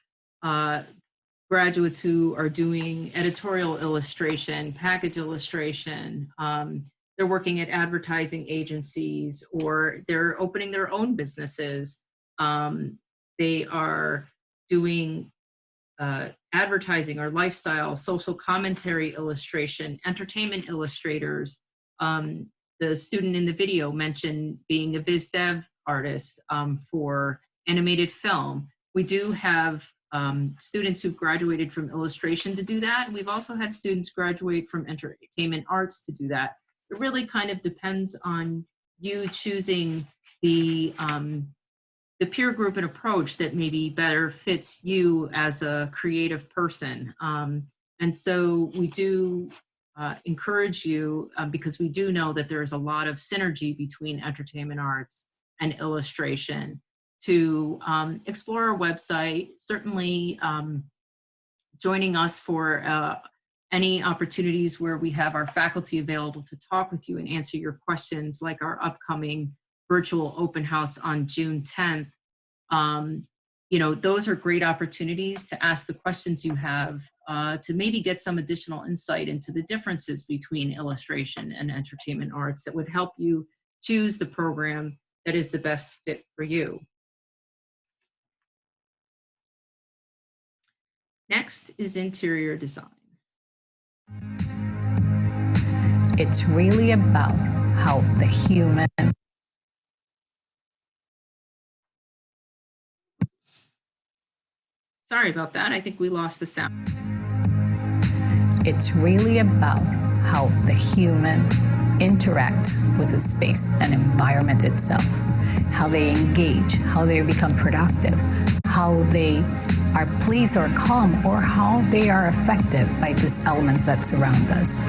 graduates who are doing editorial illustration, package illustration. They're working at advertising agencies, or they're opening their own businesses. They are doing advertising or lifestyle, social commentary illustration, entertainment illustrators. The student in the video mentioned being a biz dev artist for animated film. We do have students who've graduated from illustration to do that. We've also had students graduate from entertainment arts to do that. It really kind of depends on you choosing the peer group and approach that maybe better fits you as a creative person. And so we do encourage you, because we do know that there's a lot of synergy between entertainment arts and illustration, to explore our website, certainly joining us for any opportunities where we have our faculty available to talk with you and answer your questions, like our upcoming virtual open house on June 10th. Those are great opportunities to ask the questions you have, to maybe get some additional insight into the differences between illustration and entertainment arts that would help you choose the program that is the best fit for you. Next is interior design. It's really about how the human. Sorry about that. I think we lost the sound. It's really about how the human interact with the space and environment itself, how they engage, how they become productive, how they are pleased or calm, or how they are affected by these elements that surround us.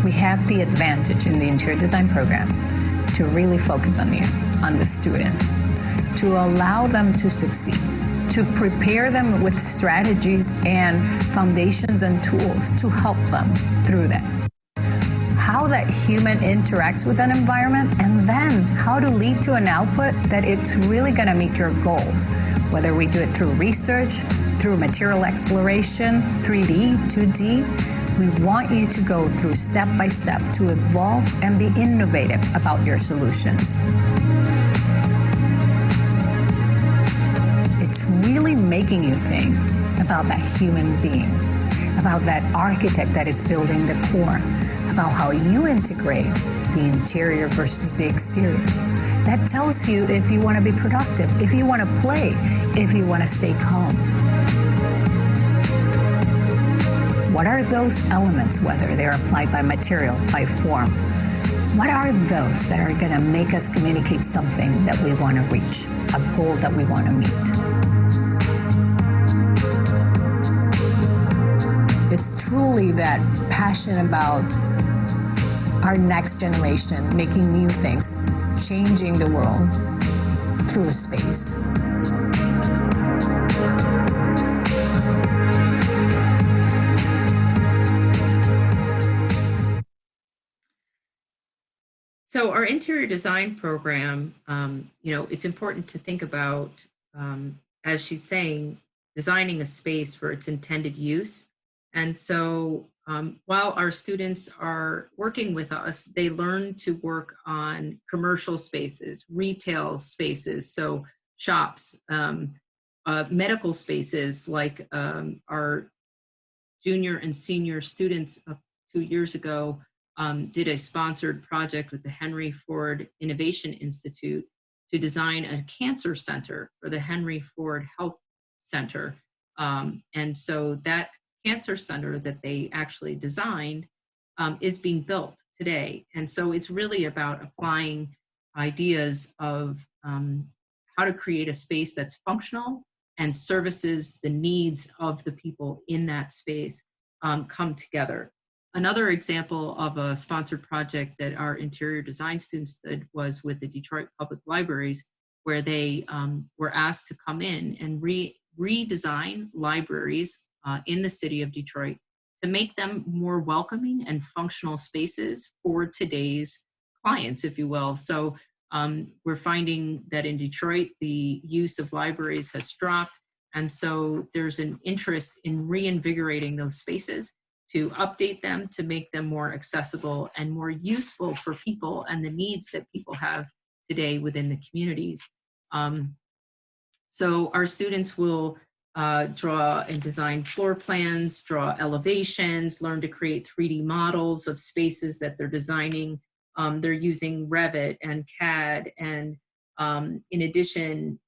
We have the advantage in the interior design program to really focus on the student, to allow them to succeed, to prepare them with strategies and foundations and tools to help them through that. How that human interacts with an environment, and then how to lead to an output that it's really going to meet your goals, whether we do it through research, through material exploration, 3D, 2D. We want you to go through step by step to evolve and be innovative about your solutions. It's really making you think about that human being, about that architect that is building the core, about how you integrate the interior versus the exterior. That tells you if you want to be productive, if you want to play, if you want to stay calm. What are those elements, whether they're applied by material, by form? What are those that are going to make us communicate something that we want to reach, a goal that we want to meet? It's truly that passion about our next generation, making new things, changing the world through a space. So our interior design program, it's important to think about as she's saying, designing a space for its intended use. And so while our students are working with us, they learn to work on commercial spaces, retail spaces, so shops, medical spaces, like our junior and senior students 2 years ago did a sponsored project with the Henry Ford Innovation Institute to design a cancer center for the Henry Ford Health Center. And so that cancer center that they actually designed is being built today. And so it's really about applying ideas of how to create a space that's functional and services the needs of the people in that space come together. Another example of a sponsored project that our interior design students did was with the Detroit Public Libraries, where they were asked to come in and redesign libraries in the city of Detroit to make them more welcoming and functional spaces for today's clients, if you will. So we're finding that in Detroit, the use of libraries has dropped. And so there's an interest in reinvigorating those spaces, to update them, to make them more accessible and more useful for people and the needs that people have today within the communities. So our students will draw and design floor plans, draw elevations, learn to create 3D models of spaces that they're designing. They're using Revit and CAD, and in addition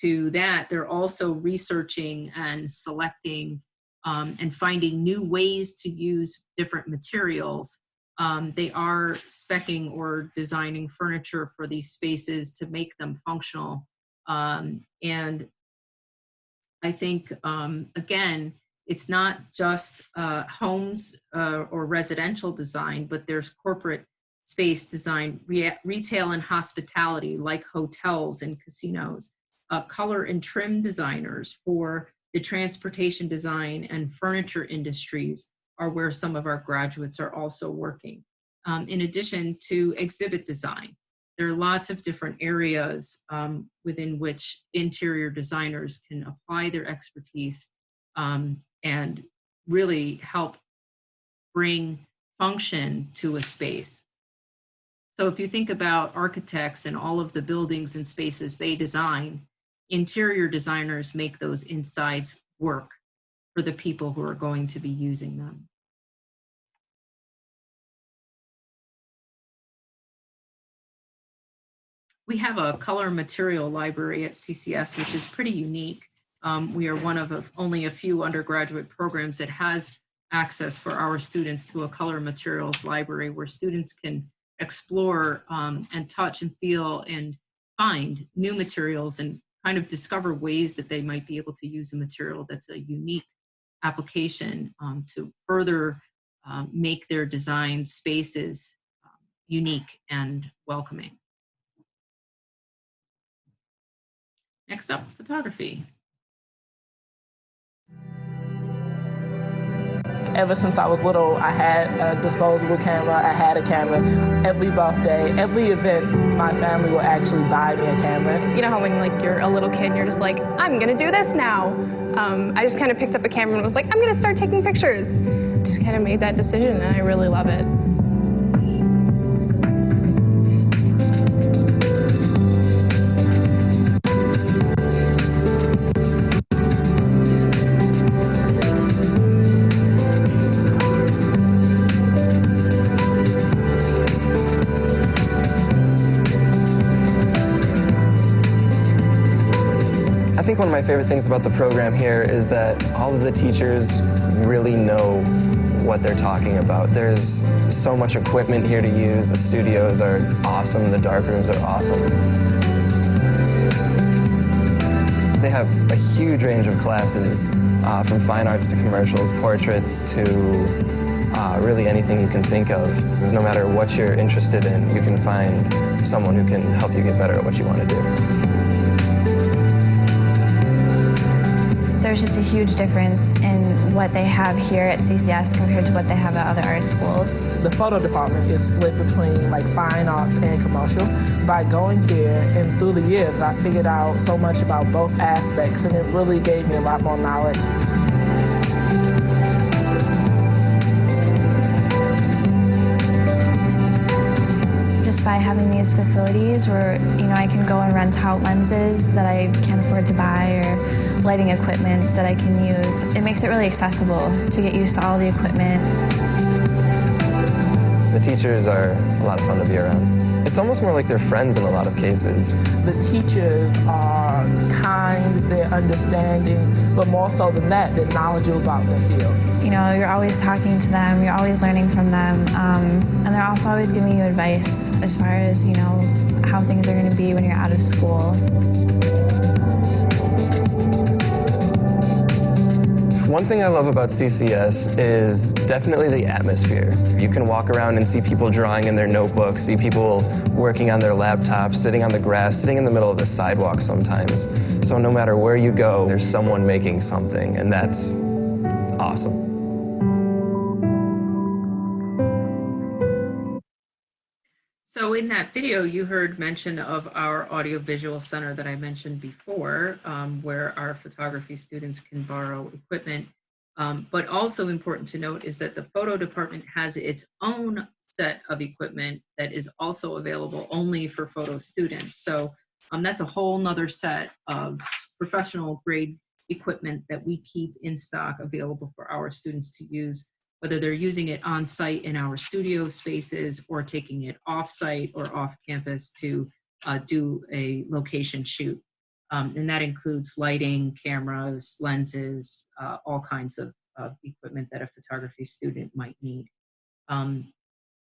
to that, they're also researching and selecting and finding new ways to use different materials. They are speccing or designing furniture for these spaces to make them functional. And I think, again, it's not just homes or residential design, but there's corporate space design, retail and hospitality, like hotels and casinos, color and trim designers for the transportation design and furniture industries are where some of our graduates are also working. In addition to exhibit design, there are lots of different areas within which interior designers can apply their expertise and really help bring function to a space. So if you think about architects and all of the buildings and spaces they design, interior designers make those insides work for the people who are going to be using them. We have a color material library at CCS, which is pretty unique. We are one of only a few undergraduate programs that has access for our students to a color materials library where students can explore and touch and feel and find new materials and kind of discover ways that they might be able to use a material that's a unique application to further make their design spaces unique and welcoming. Next up, photography. Ever since I was little, I had a disposable camera, I had a camera. Every birthday, every event, my family will actually buy me a camera. You know how when you're a little kid and you're just like, I'm gonna do this now. I just kind of picked up a camera and was like, I'm gonna start taking pictures. Just kind of made that decision and I really love it. I think one of my favorite things about the program here is that all of the teachers really know what they're talking about. There's so much equipment here to use. The studios are awesome. The darkrooms are awesome. They have a huge range of classes, from fine arts to commercials, portraits to really anything you can think of. Because no matter what you're interested in, you can find someone who can help you get better at what you want to do. there's just a huge difference in what they have here at CCS compared to what they have at other art schools. The photo department is split between like fine arts and commercial. By going here and through the years, I figured out so much about both aspects, and it really gave me a lot more knowledge. Just by having these facilities where, I can go and rent out lenses that I can't afford to buy or lighting equipments that I can use. It makes it really accessible to get used to all the equipment. The teachers are a lot of fun to be around. It's almost more like they're friends in a lot of cases. The teachers are kind, they're understanding, but more so than that, they're knowledgeable about the field. You're always talking to them, you're always learning from them, and they're also always giving you advice as far as, how things are going to be when you're out of school. One thing I love about CCS is definitely the atmosphere. You can walk around and see people drawing in their notebooks, see people working on their laptops, sitting on the grass, sitting in the middle of the sidewalk sometimes. So no matter where you go, there's someone making something, and that's awesome. So in that video, you heard mention of our audiovisual center that I mentioned before, where our photography students can borrow equipment. But also important to note is that the photo department has its own set of equipment that is also available only for photo students. So that's a whole nother set of professional grade equipment that we keep in stock available for our students to use, whether they're using it on site in our studio spaces or taking it off site or off campus to do a location shoot. And that includes lighting, cameras, lenses, all kinds of equipment that a photography student might need.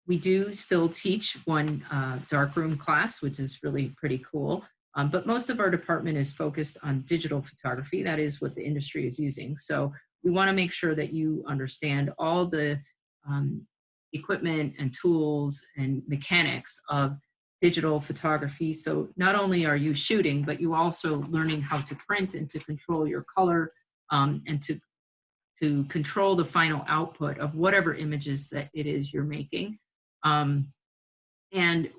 We do still teach one darkroom class, which is really pretty cool. But most of our department is focused on digital photography. That is what the industry is using. So we want to make sure that you understand all the equipment and tools and mechanics of digital photography. So not only are you shooting, but you also learning how to print and to control your color and to control the final output of whatever images that it is you're making. And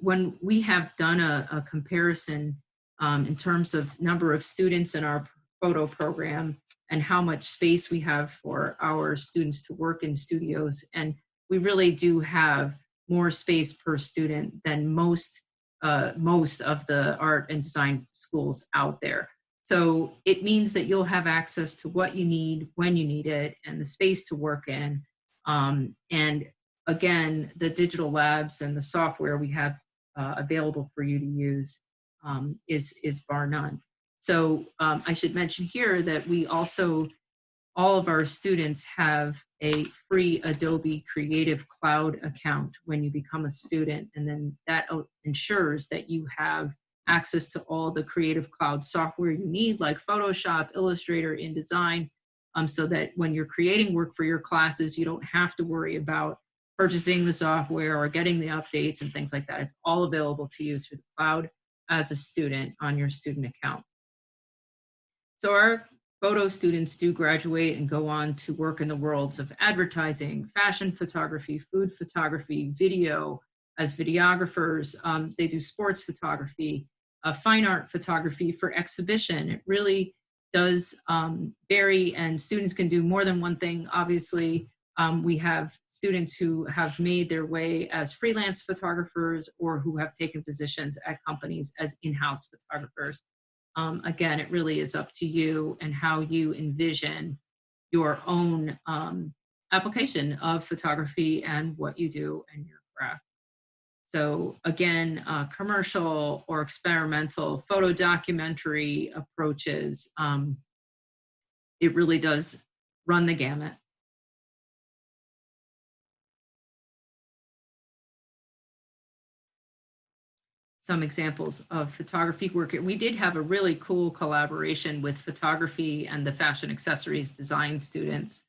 when we have done a comparison in terms of number of students in our photo program and how much space we have for our students to work in studios, and we really do have more space per student than most of the art and design schools out there. So it means that you'll have access to what you need when you need it and the space to work in. And again, the digital labs and the software we have available for you to use is bar none. So I should mention here that we also, all of our students have a free Adobe Creative Cloud account when you become a student, and then that ensures that you have access to all the Creative Cloud software you need, like Photoshop, Illustrator, InDesign, so that when you're creating work for your classes, you don't have to worry about purchasing the software or getting the updates and things like that. It's all available to you through the cloud as a student on your student account. So our photo students do graduate and go on to work in the worlds of advertising, fashion photography, food photography, video as videographers. They do sports photography, fine art photography for exhibition. It really does vary, and students can do more than one thing. Obviously, we have students who have made their way as freelance photographers or who have taken positions at companies as in-house photographers. Again, it really is up to you and how you envision your own application of photography and what you do and your craft. So again, commercial or experimental photo documentary approaches, it really does run the gamut. Some examples of photography work. We did have a really cool collaboration with photography and the fashion accessories design students,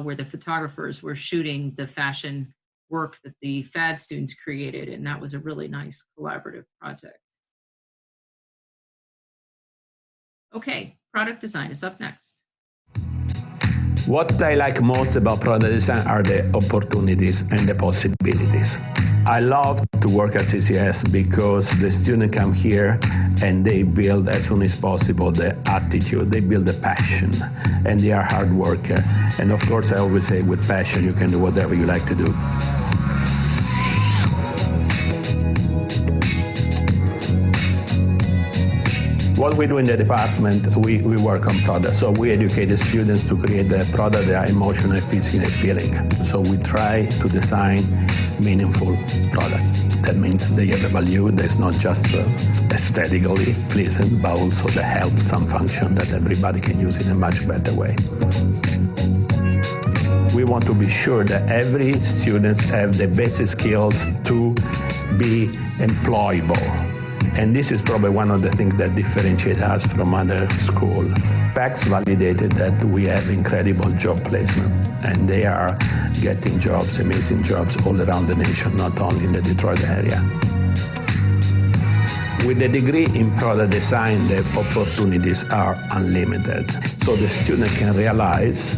where the photographers were shooting the fashion work that the FAD students created, and that was a really nice collaborative project. Okay, product design is up next. What I like most about product design are the opportunities and the possibilities. I love to work at CCS because the students come here and they build as soon as possible the attitude, they build the passion, and they are hard worker. And of course, I always say with passion, you can do whatever you like to do. What we do in the department, we work on products. So we educate the students to create a product that are emotionally, physically appealing. So we try to design meaningful products. That means they have a value that's not just aesthetically pleasing, but also the health, some function that everybody can use in a much better way. We want to be sure that every student have the basic skills to be employable. And this is probably one of the things that differentiate us from other schools. PACS validated that we have incredible job placement, and they are getting jobs, amazing jobs all around the nation, not only in the Detroit area. With the degree in product design, the opportunities are unlimited. So the student can realize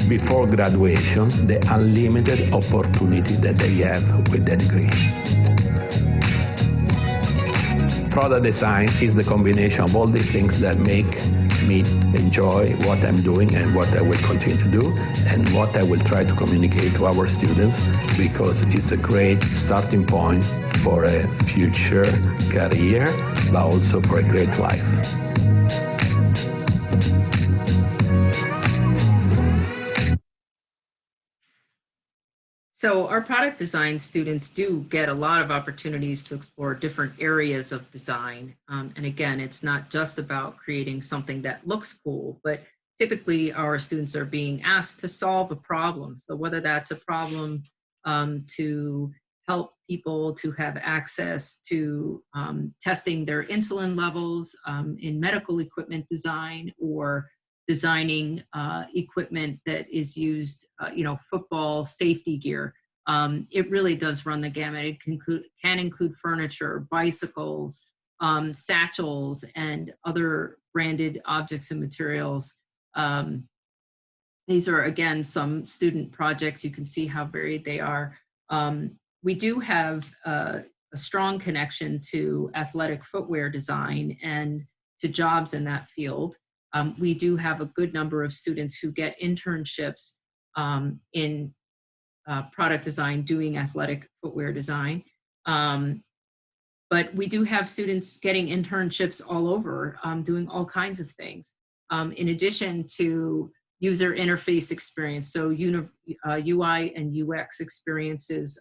before graduation the unlimited opportunity that they have with the degree. Product design is the combination of all these things that make me enjoy what I'm doing and what I will continue to do and what I will try to communicate to our students, because it's a great starting point for a future career, but also for a great life. So our product design students do get a lot of opportunities to explore different areas of design. And again, it's not just about creating something that looks cool, but typically our students are being asked to solve a problem. So whether that's a problem to help people to have access to testing their insulin levels in medical equipment design, or designing equipment that is used, football safety gear. It really does run the gamut. It can include furniture, bicycles, satchels, and other branded objects and materials. These are, again, some student projects. You can see how varied they are. We do have a strong connection to athletic footwear design and to jobs in that field. We do have a good number of students who get internships in product design doing athletic footwear design. But we do have students getting internships all over, doing all kinds of things. In addition to user interface experience, so UI and UX experiences,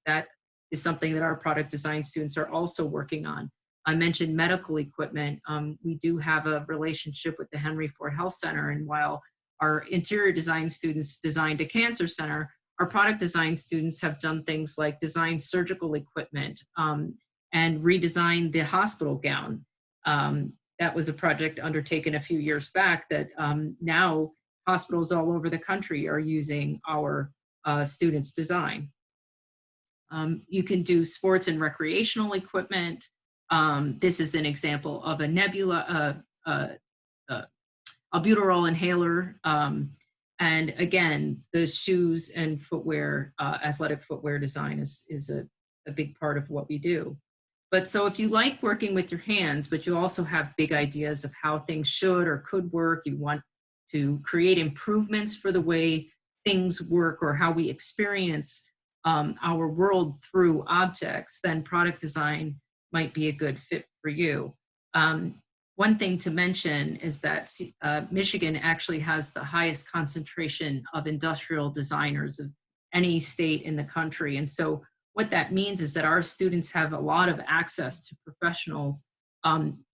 that is something that our product design students are also working on. I mentioned medical equipment. We do have a relationship with the Henry Ford Health Center, and while our interior design students designed a cancer center, our product design students have done things like design surgical equipment and redesigned the hospital gown. That was a project undertaken a few years back that now hospitals all over the country are using our students' design. You can do sports and recreational equipment. This is an example of a nebula, albuterol inhaler. And again, the shoes and footwear, athletic footwear design is a big part of what we do. But so if you like working with your hands, but you also have big ideas of how things should or could work, you want to create improvements for the way things work or how we experience our world through objects, then product design might be a good fit for you. One thing to mention is that Michigan actually has the highest concentration of industrial designers of any state in the country. And so what that means is that our students have a lot of access to professionals.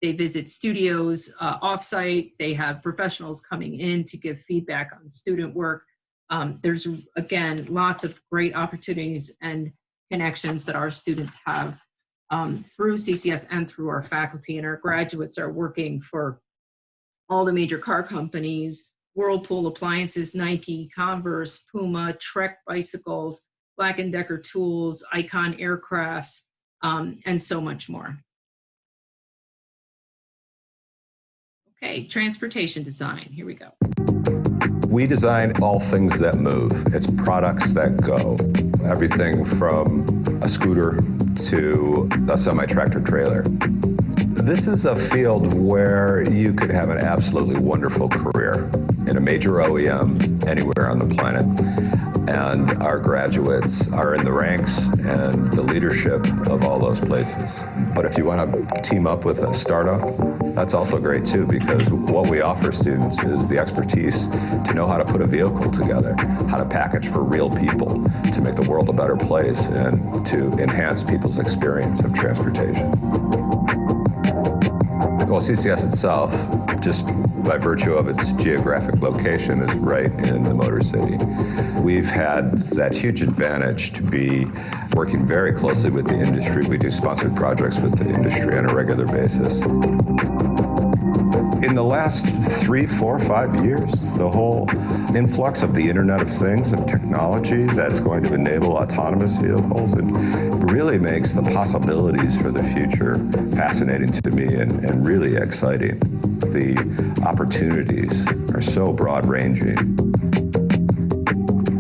They visit studios offsite. They have professionals coming in to give feedback on student work. There's, again, lots of great opportunities and connections that our students have through CCS and through our faculty, and our graduates are working for all the major car companies, Whirlpool Appliances, Nike, Converse, Puma, Trek Bicycles, Black & Decker Tools, Icon Aircrafts, and so much more. Okay, transportation design, here we go. We design all things that move. It's products that go. Everything from a scooter to a semi-tractor trailer. This is a field where you could have an absolutely wonderful career in a major OEM anywhere on the planet. And our graduates are in the ranks and the leadership of all those places. But if you want to team up with a startup, that's also great too, because what we offer students is the expertise to know how to put a vehicle together, how to package for real people, to make the world a better place and to enhance people's experience of transportation. Well, CCS itself, just by virtue of its geographic location, is right in the Motor City. We've had that huge advantage to be working very closely with the industry. We do sponsored projects with the industry on a regular basis. In the last 3, 4, 5 years, the whole influx of the Internet of Things and technology that's going to enable autonomous vehicles and really makes the possibilities for the future fascinating to me and really exciting. The opportunities are so broad-ranging.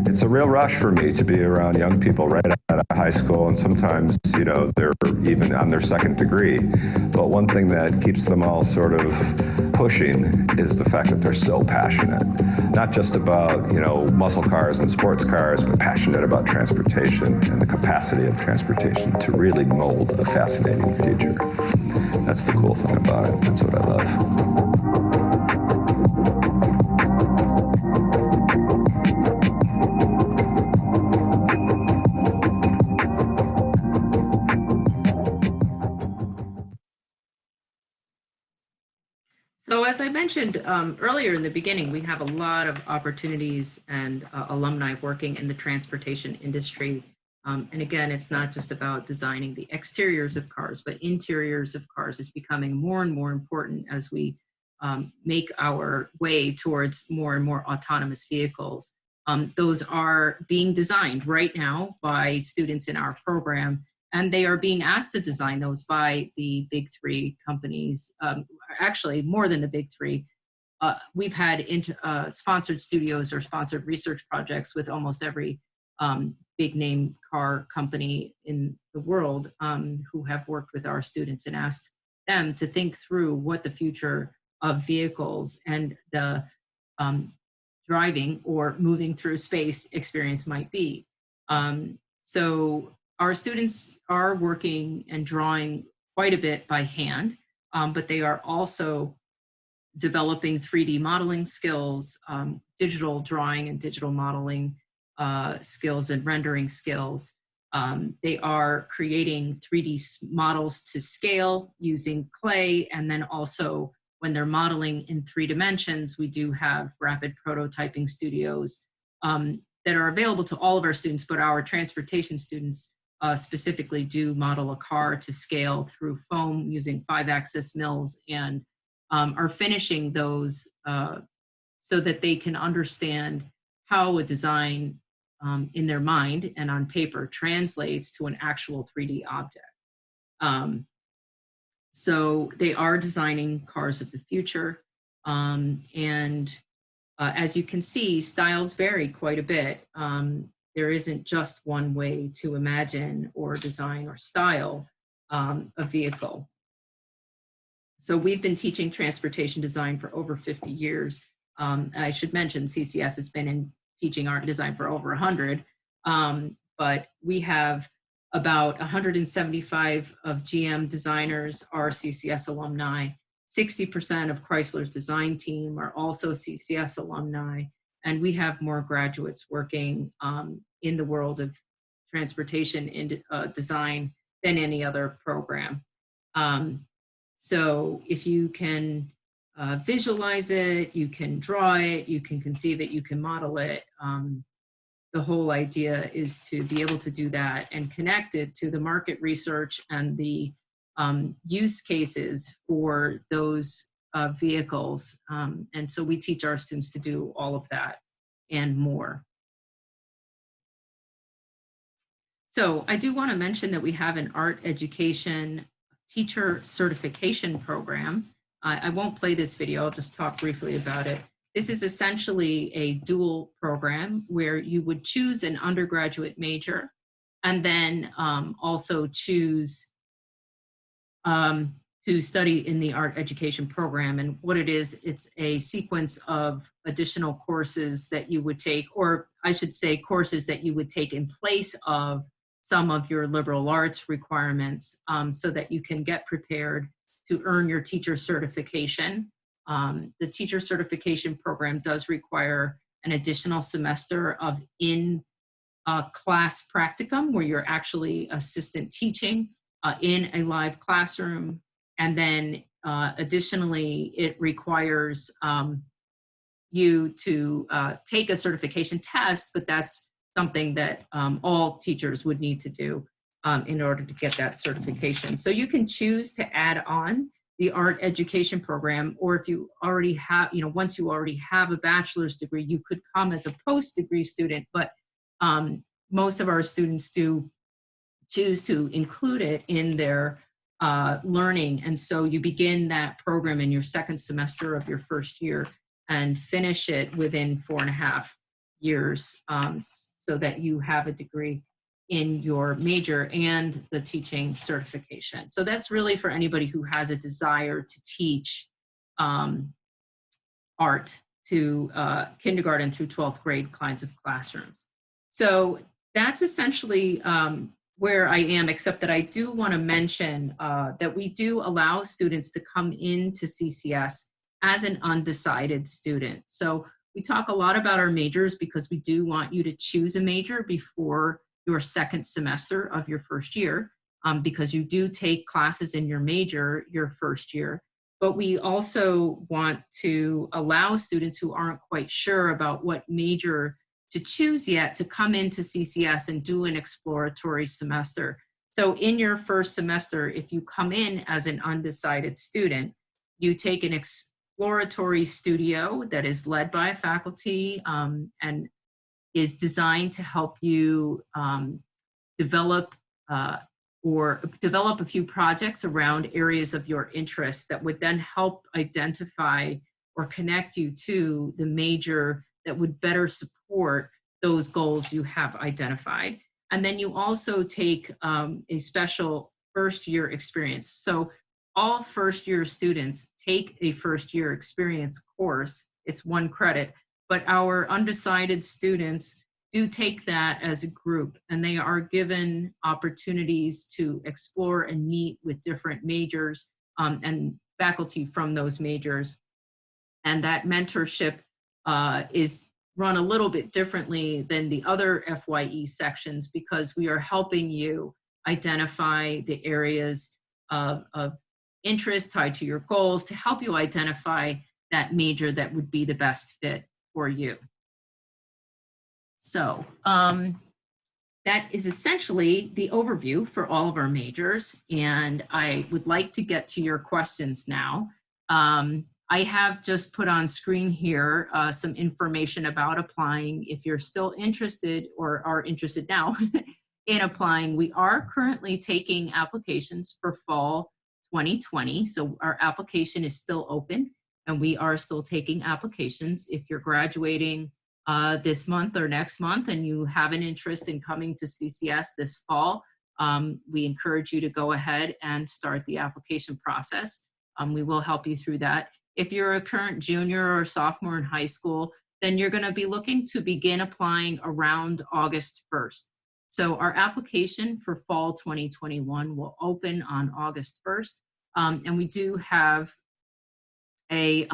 It's a real rush for me to be around young people right out of high school, and sometimes, you know, they're even on their second degree. But one thing that keeps them all sort of pushing is the fact that they're so passionate. Not just about, you know, muscle cars and sports cars, but passionate about transportation and the capacity of transportation to really mold a fascinating future. That's the cool thing about it. That's what I love. So as I mentioned earlier in the beginning, we have a lot of opportunities and alumni working in the transportation industry. And again, it's not just about designing the exteriors of cars, but interiors of cars is becoming more and more important as we make our way towards more and more autonomous vehicles. Those are being designed right now by students in our program, and they are being asked to design those by the big three companies, actually more than the big three. We've had sponsored studios or sponsored research projects with almost every big name car company in the world who have worked with our students and asked them to think through what the future of vehicles and the driving or moving through space experience might be. So our students are working and drawing quite a bit by hand, but they are also developing 3D modeling skills, digital drawing and digital modeling skills and rendering skills. They are creating 3D models to scale using clay, and then also when they're modeling in 3 dimensions, we do have rapid prototyping studios that are available to all of our students, but our transportation students specifically do model a car to scale through foam using 5-axis mills, and are finishing those so that they can understand how a design in their mind and on paper translates to an actual 3D object. So they are designing cars of the future. As you can see, styles vary quite a bit. There isn't just one way to imagine or design or style a vehicle. So we've been teaching transportation design for over 50 years. I should mention CCS has been teaching art and design for over 100, but we have about 175 of GM designers are CCS alumni. 60% of Chrysler's design team are also CCS alumni, and we have more graduates working in the world of transportation design than any other program. So if you can visualize it, you can draw it, you can conceive it, you can model it. The whole idea is to be able to do that and connect it to the market research and the use cases for those vehicles. And so we teach our students to do all of that and more. So I do want to mention that we have an art education teacher certification program. I won't play this video, I'll just talk briefly about it. This is essentially a dual program where you would choose an undergraduate major and then also choose to study in the art education program. And what it is, it's a sequence of additional courses that you would take, or I should say courses that you would take in place of some of your liberal arts requirements, so that you can get prepared to earn your teacher certification. The teacher certification program does require an additional semester of in-class practicum where you're actually assistant teaching in a live classroom. And then additionally, it requires you to take a certification test, but that's something that all teachers would need to do in order to get that certification. So you can choose to add on the art education program, or if you already have, once you already have a bachelor's degree, you could come as a post-degree student, but most of our students do choose to include it in their learning. And so you begin that program in your second semester of your first year and finish it within 4.5 years, so that you have a degree in your major and the teaching certification. So that's really for anybody who has a desire to teach art to kindergarten through 12th grade kinds of classrooms. So that's essentially where I am, except that I do want to mention that we do allow students to come into CCS as an undecided student. So we talk a lot about our majors because we do want you to choose a major before your second semester of your first year, because you do take classes in your major your first year. But we also want to allow students who aren't quite sure about what major to choose yet to come into CCS and do an exploratory semester. So in your first semester, if you come in as an undecided student, you take an exploratory studio that is led by a faculty and is designed to help you develop a few projects around areas of your interest that would then help identify or connect you to the major that would better support those goals you have identified. And then you also take a special first year experience. So all first year students take a first year experience course. It's 1 credit, but our undecided students do take that as a group, and they are given opportunities to explore and meet with different majors and faculty from those majors. And that mentorship is run a little bit differently than the other FYE sections because we are helping you identify the areas of interest tied to your goals to help you identify that major that would be the best fit for you. So that is essentially the overview for all of our majors, and I would like to get to your questions now. I have just put on screen here some information about applying. If you're still interested or are interested now in applying, we are currently taking applications for fall 2020. So our application is still open and we are still taking applications. If you're graduating this month or next month and you have an interest in coming to CCS this fall, we encourage you to go ahead and start the application process. We will help you through that. If you're a current junior or sophomore in high school, then you're going to be looking to begin applying around August 1st. So our application for fall 2021 will open on August 1st. And we do have a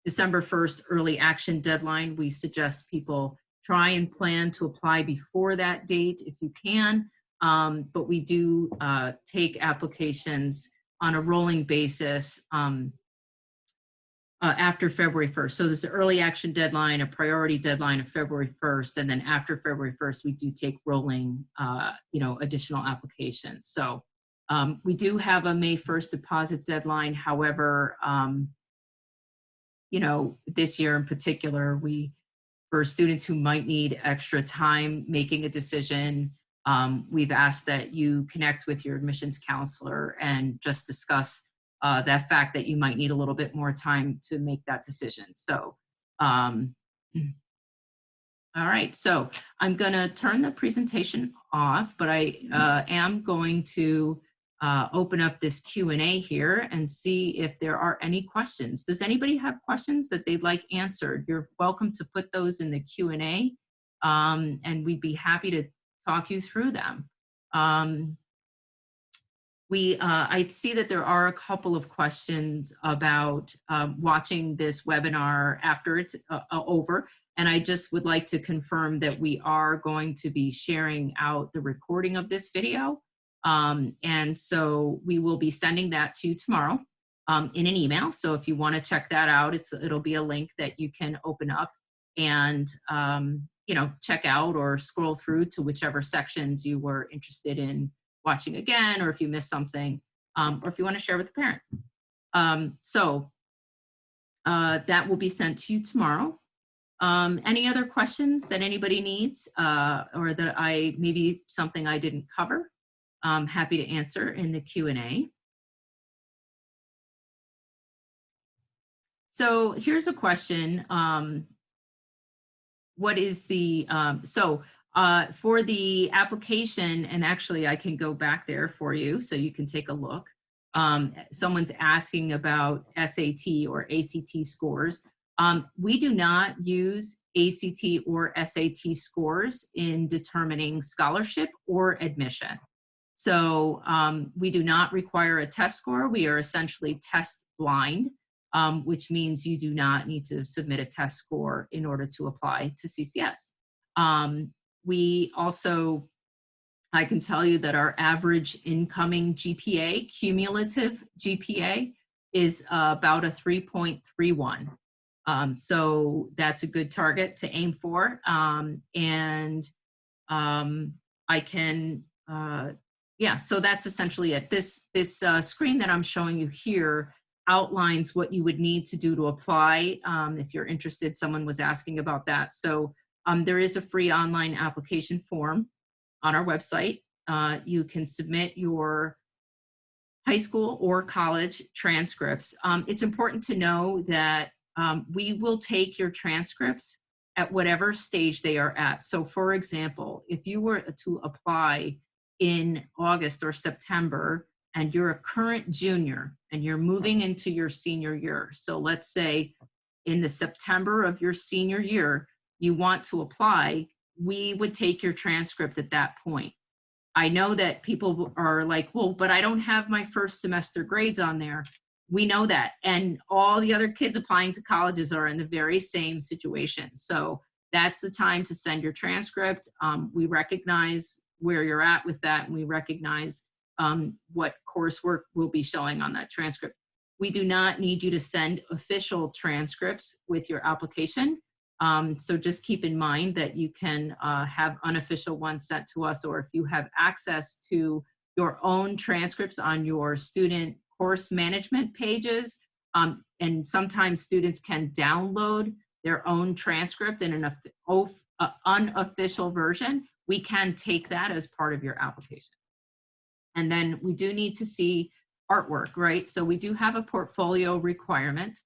December 1st early action deadline. We suggest people try and plan to apply before that date if you can, but we do take applications on a rolling basis after February 1st. So there's an early action deadline, a priority deadline of February 1st, and then after February 1st, we do take rolling, additional applications. So we do have a May 1st deposit deadline. However, this year in particular, for students who might need extra time making a decision, we've asked that you connect with your admissions counselor and just discuss that fact that you might need a little bit more time to make that decision. So All right, so I'm going to turn the presentation off, but I am going to open up this Q&A here and see if there are any questions. Does anybody have questions that they'd like answered? You're welcome to put those in the Q&A, and we'd be happy to talk you through them. I see that there are a couple of questions about watching this webinar after it's over, and I just would like to confirm that we are going to be sharing out the recording of this video, and so we will be sending that to you tomorrow in an email. So if you want to check that out, it'll be a link that you can open up and you know, check out or scroll through to whichever sections you were interested in watching again, or if you missed something, or if you want to share with the parent. That will be sent to you tomorrow. Any other questions that anybody needs, or that maybe something I didn't cover? I'm happy to answer in the Q&A. So here's a question. What is the, for the application, and actually I can go back there for you so you can take a look. Someone's asking about SAT or ACT scores. We do not use ACT or SAT scores in determining scholarship or admission. So we do not require a test score. We are essentially test blind, which means you do not need to submit a test score in order to apply to CCS. We also, I can tell you that our average incoming GPA, cumulative GPA, is about a 3.31. So that's a good target to aim for. I can, yeah, so that's essentially it. This screen that I'm showing you here outlines what you would need to do to apply. If you're interested, someone was asking about that. So there is a free online application form on our website. You can submit your high school or college transcripts. It's important to know that we will take your transcripts at whatever stage they are at. So for example, if you were to apply in August or September and you're a current junior and you're moving into your senior year, so let's say in the September of your senior year, you want to apply, we would take your transcript at that point. I know that people are like, well, but I don't have my first semester grades on there. We know that. And all the other kids applying to colleges are in the very same situation. So that's the time to send your transcript. We recognize where you're at with that, and we recognize what coursework will be showing on that transcript. We do not need you to send official transcripts with your application. So just keep in mind that you can have unofficial ones sent to us, or if you have access to your own transcripts on your student course management pages, and sometimes students can download their own transcript in an unofficial version, we can take that as part of your application. And then we do need to see artwork, right? So we do have a portfolio requirement.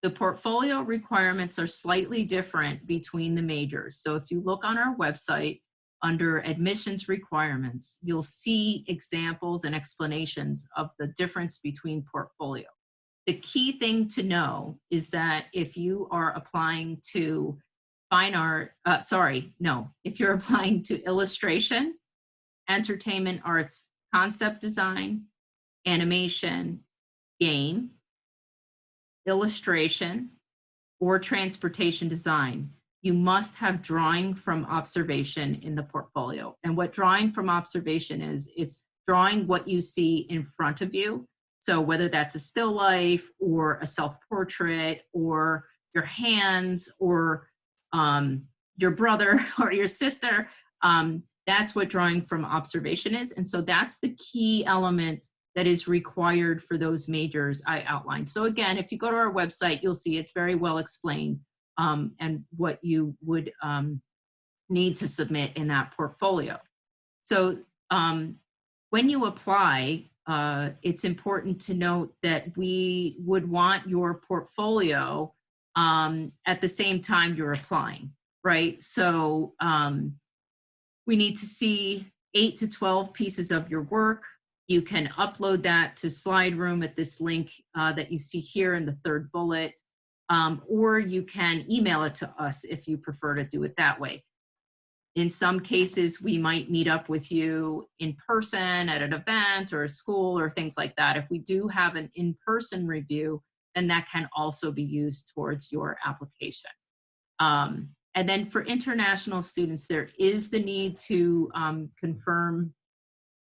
The portfolio requirements are slightly different between the majors. So if you look on our website under admissions requirements, you'll see examples and explanations of the difference between portfolio. The key thing to know is that if you are applying to fine art, if you're applying to illustration, entertainment arts, concept design, animation, game, illustration, or transportation design, you must have drawing from observation in the portfolio. And what drawing from observation is, it's drawing what you see in front of you. So whether that's a still life or a self-portrait or your hands or your brother or your sister, that's what drawing from observation is. And so that's the key element that is required for those majors I outlined. So again, if you go to our website, you'll see it's very well explained and what you would need to submit in that portfolio. So when you apply, it's important to note that we would want your portfolio at the same time you're applying, right? So we need to see 8 to 12 pieces of your work. You can upload that to Slide Room at this link that you see here in the third bullet, or you can email it to us if you prefer to do it that way. In some cases, we might meet up with you in person at an event or a school or things like that. If we do have an in-person review, then that can also be used towards your application. And then for international students, there is the need to confirm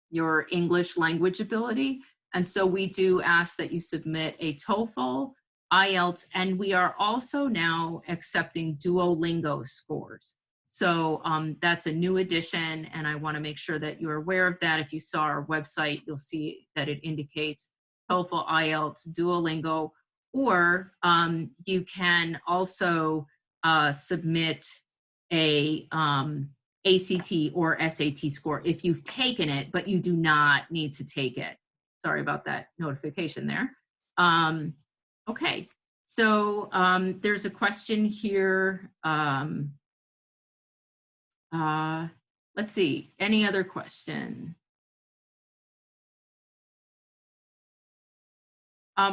your English language ability. And so we do ask that you submit a TOEFL, IELTS, and we are also now accepting Duolingo scores. So that's a new addition, and I want to make sure that you're aware of that. If you saw our website, you'll see that it indicates TOEFL, IELTS, Duolingo, or you can also submit a ACT or SAT score if you've taken it, but you do not need to take it. Sorry about that notification there. Okay, so there's a question here. Let's see, any other question?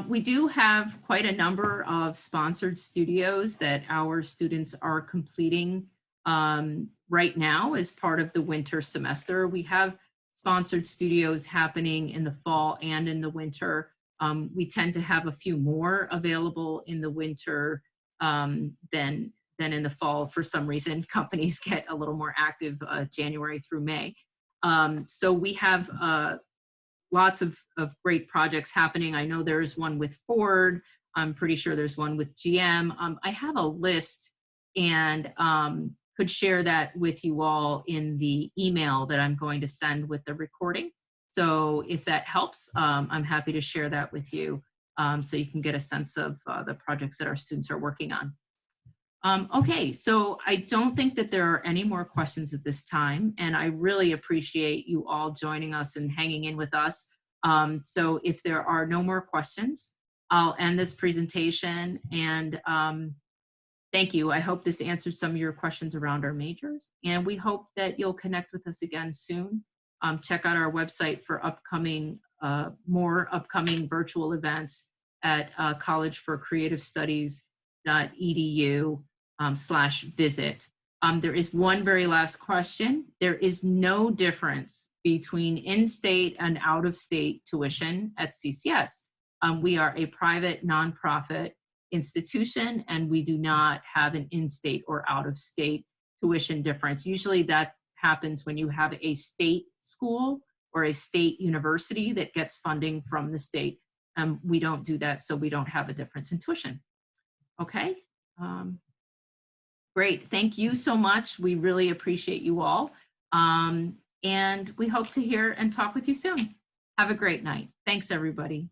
We do have quite a number of sponsored studios that our students are completing right now as part of the winter semester. We have sponsored studios happening in the fall and in the winter. We tend to have a few more available in the winter than in the fall. For some reason, companies get a little more active January through May. So we have lots of great projects happening. I know there's one with Ford. I'm pretty sure there's one with GM. I have a list and could share that with you all in the email that I'm going to send with the recording. So if that helps, I'm happy to share that with you so you can get a sense of the projects that our students are working on. Okay, so I don't think that there are any more questions at this time, and I really appreciate you all joining us and hanging in with us. So if there are no more questions, I'll end this presentation, and thank you. I hope this answered some of your questions around our majors, and we hope that you'll connect with us again soon. Check out our website for upcoming, more upcoming virtual events at collegeforcreativestudies.edu/visit. There is one very last question. There is no difference between in-state and out-of-state tuition at CCS. We are a private nonprofit institution, and we do not have an in-state or out-of-state tuition difference. Usually that happens when you have a state school or a state university that gets funding from the state. We don't do that, so we don't have a difference in tuition. Okay. Great, thank you so much. We really appreciate you all. And we hope to hear and talk with you soon. Have a great night. Thanks, everybody.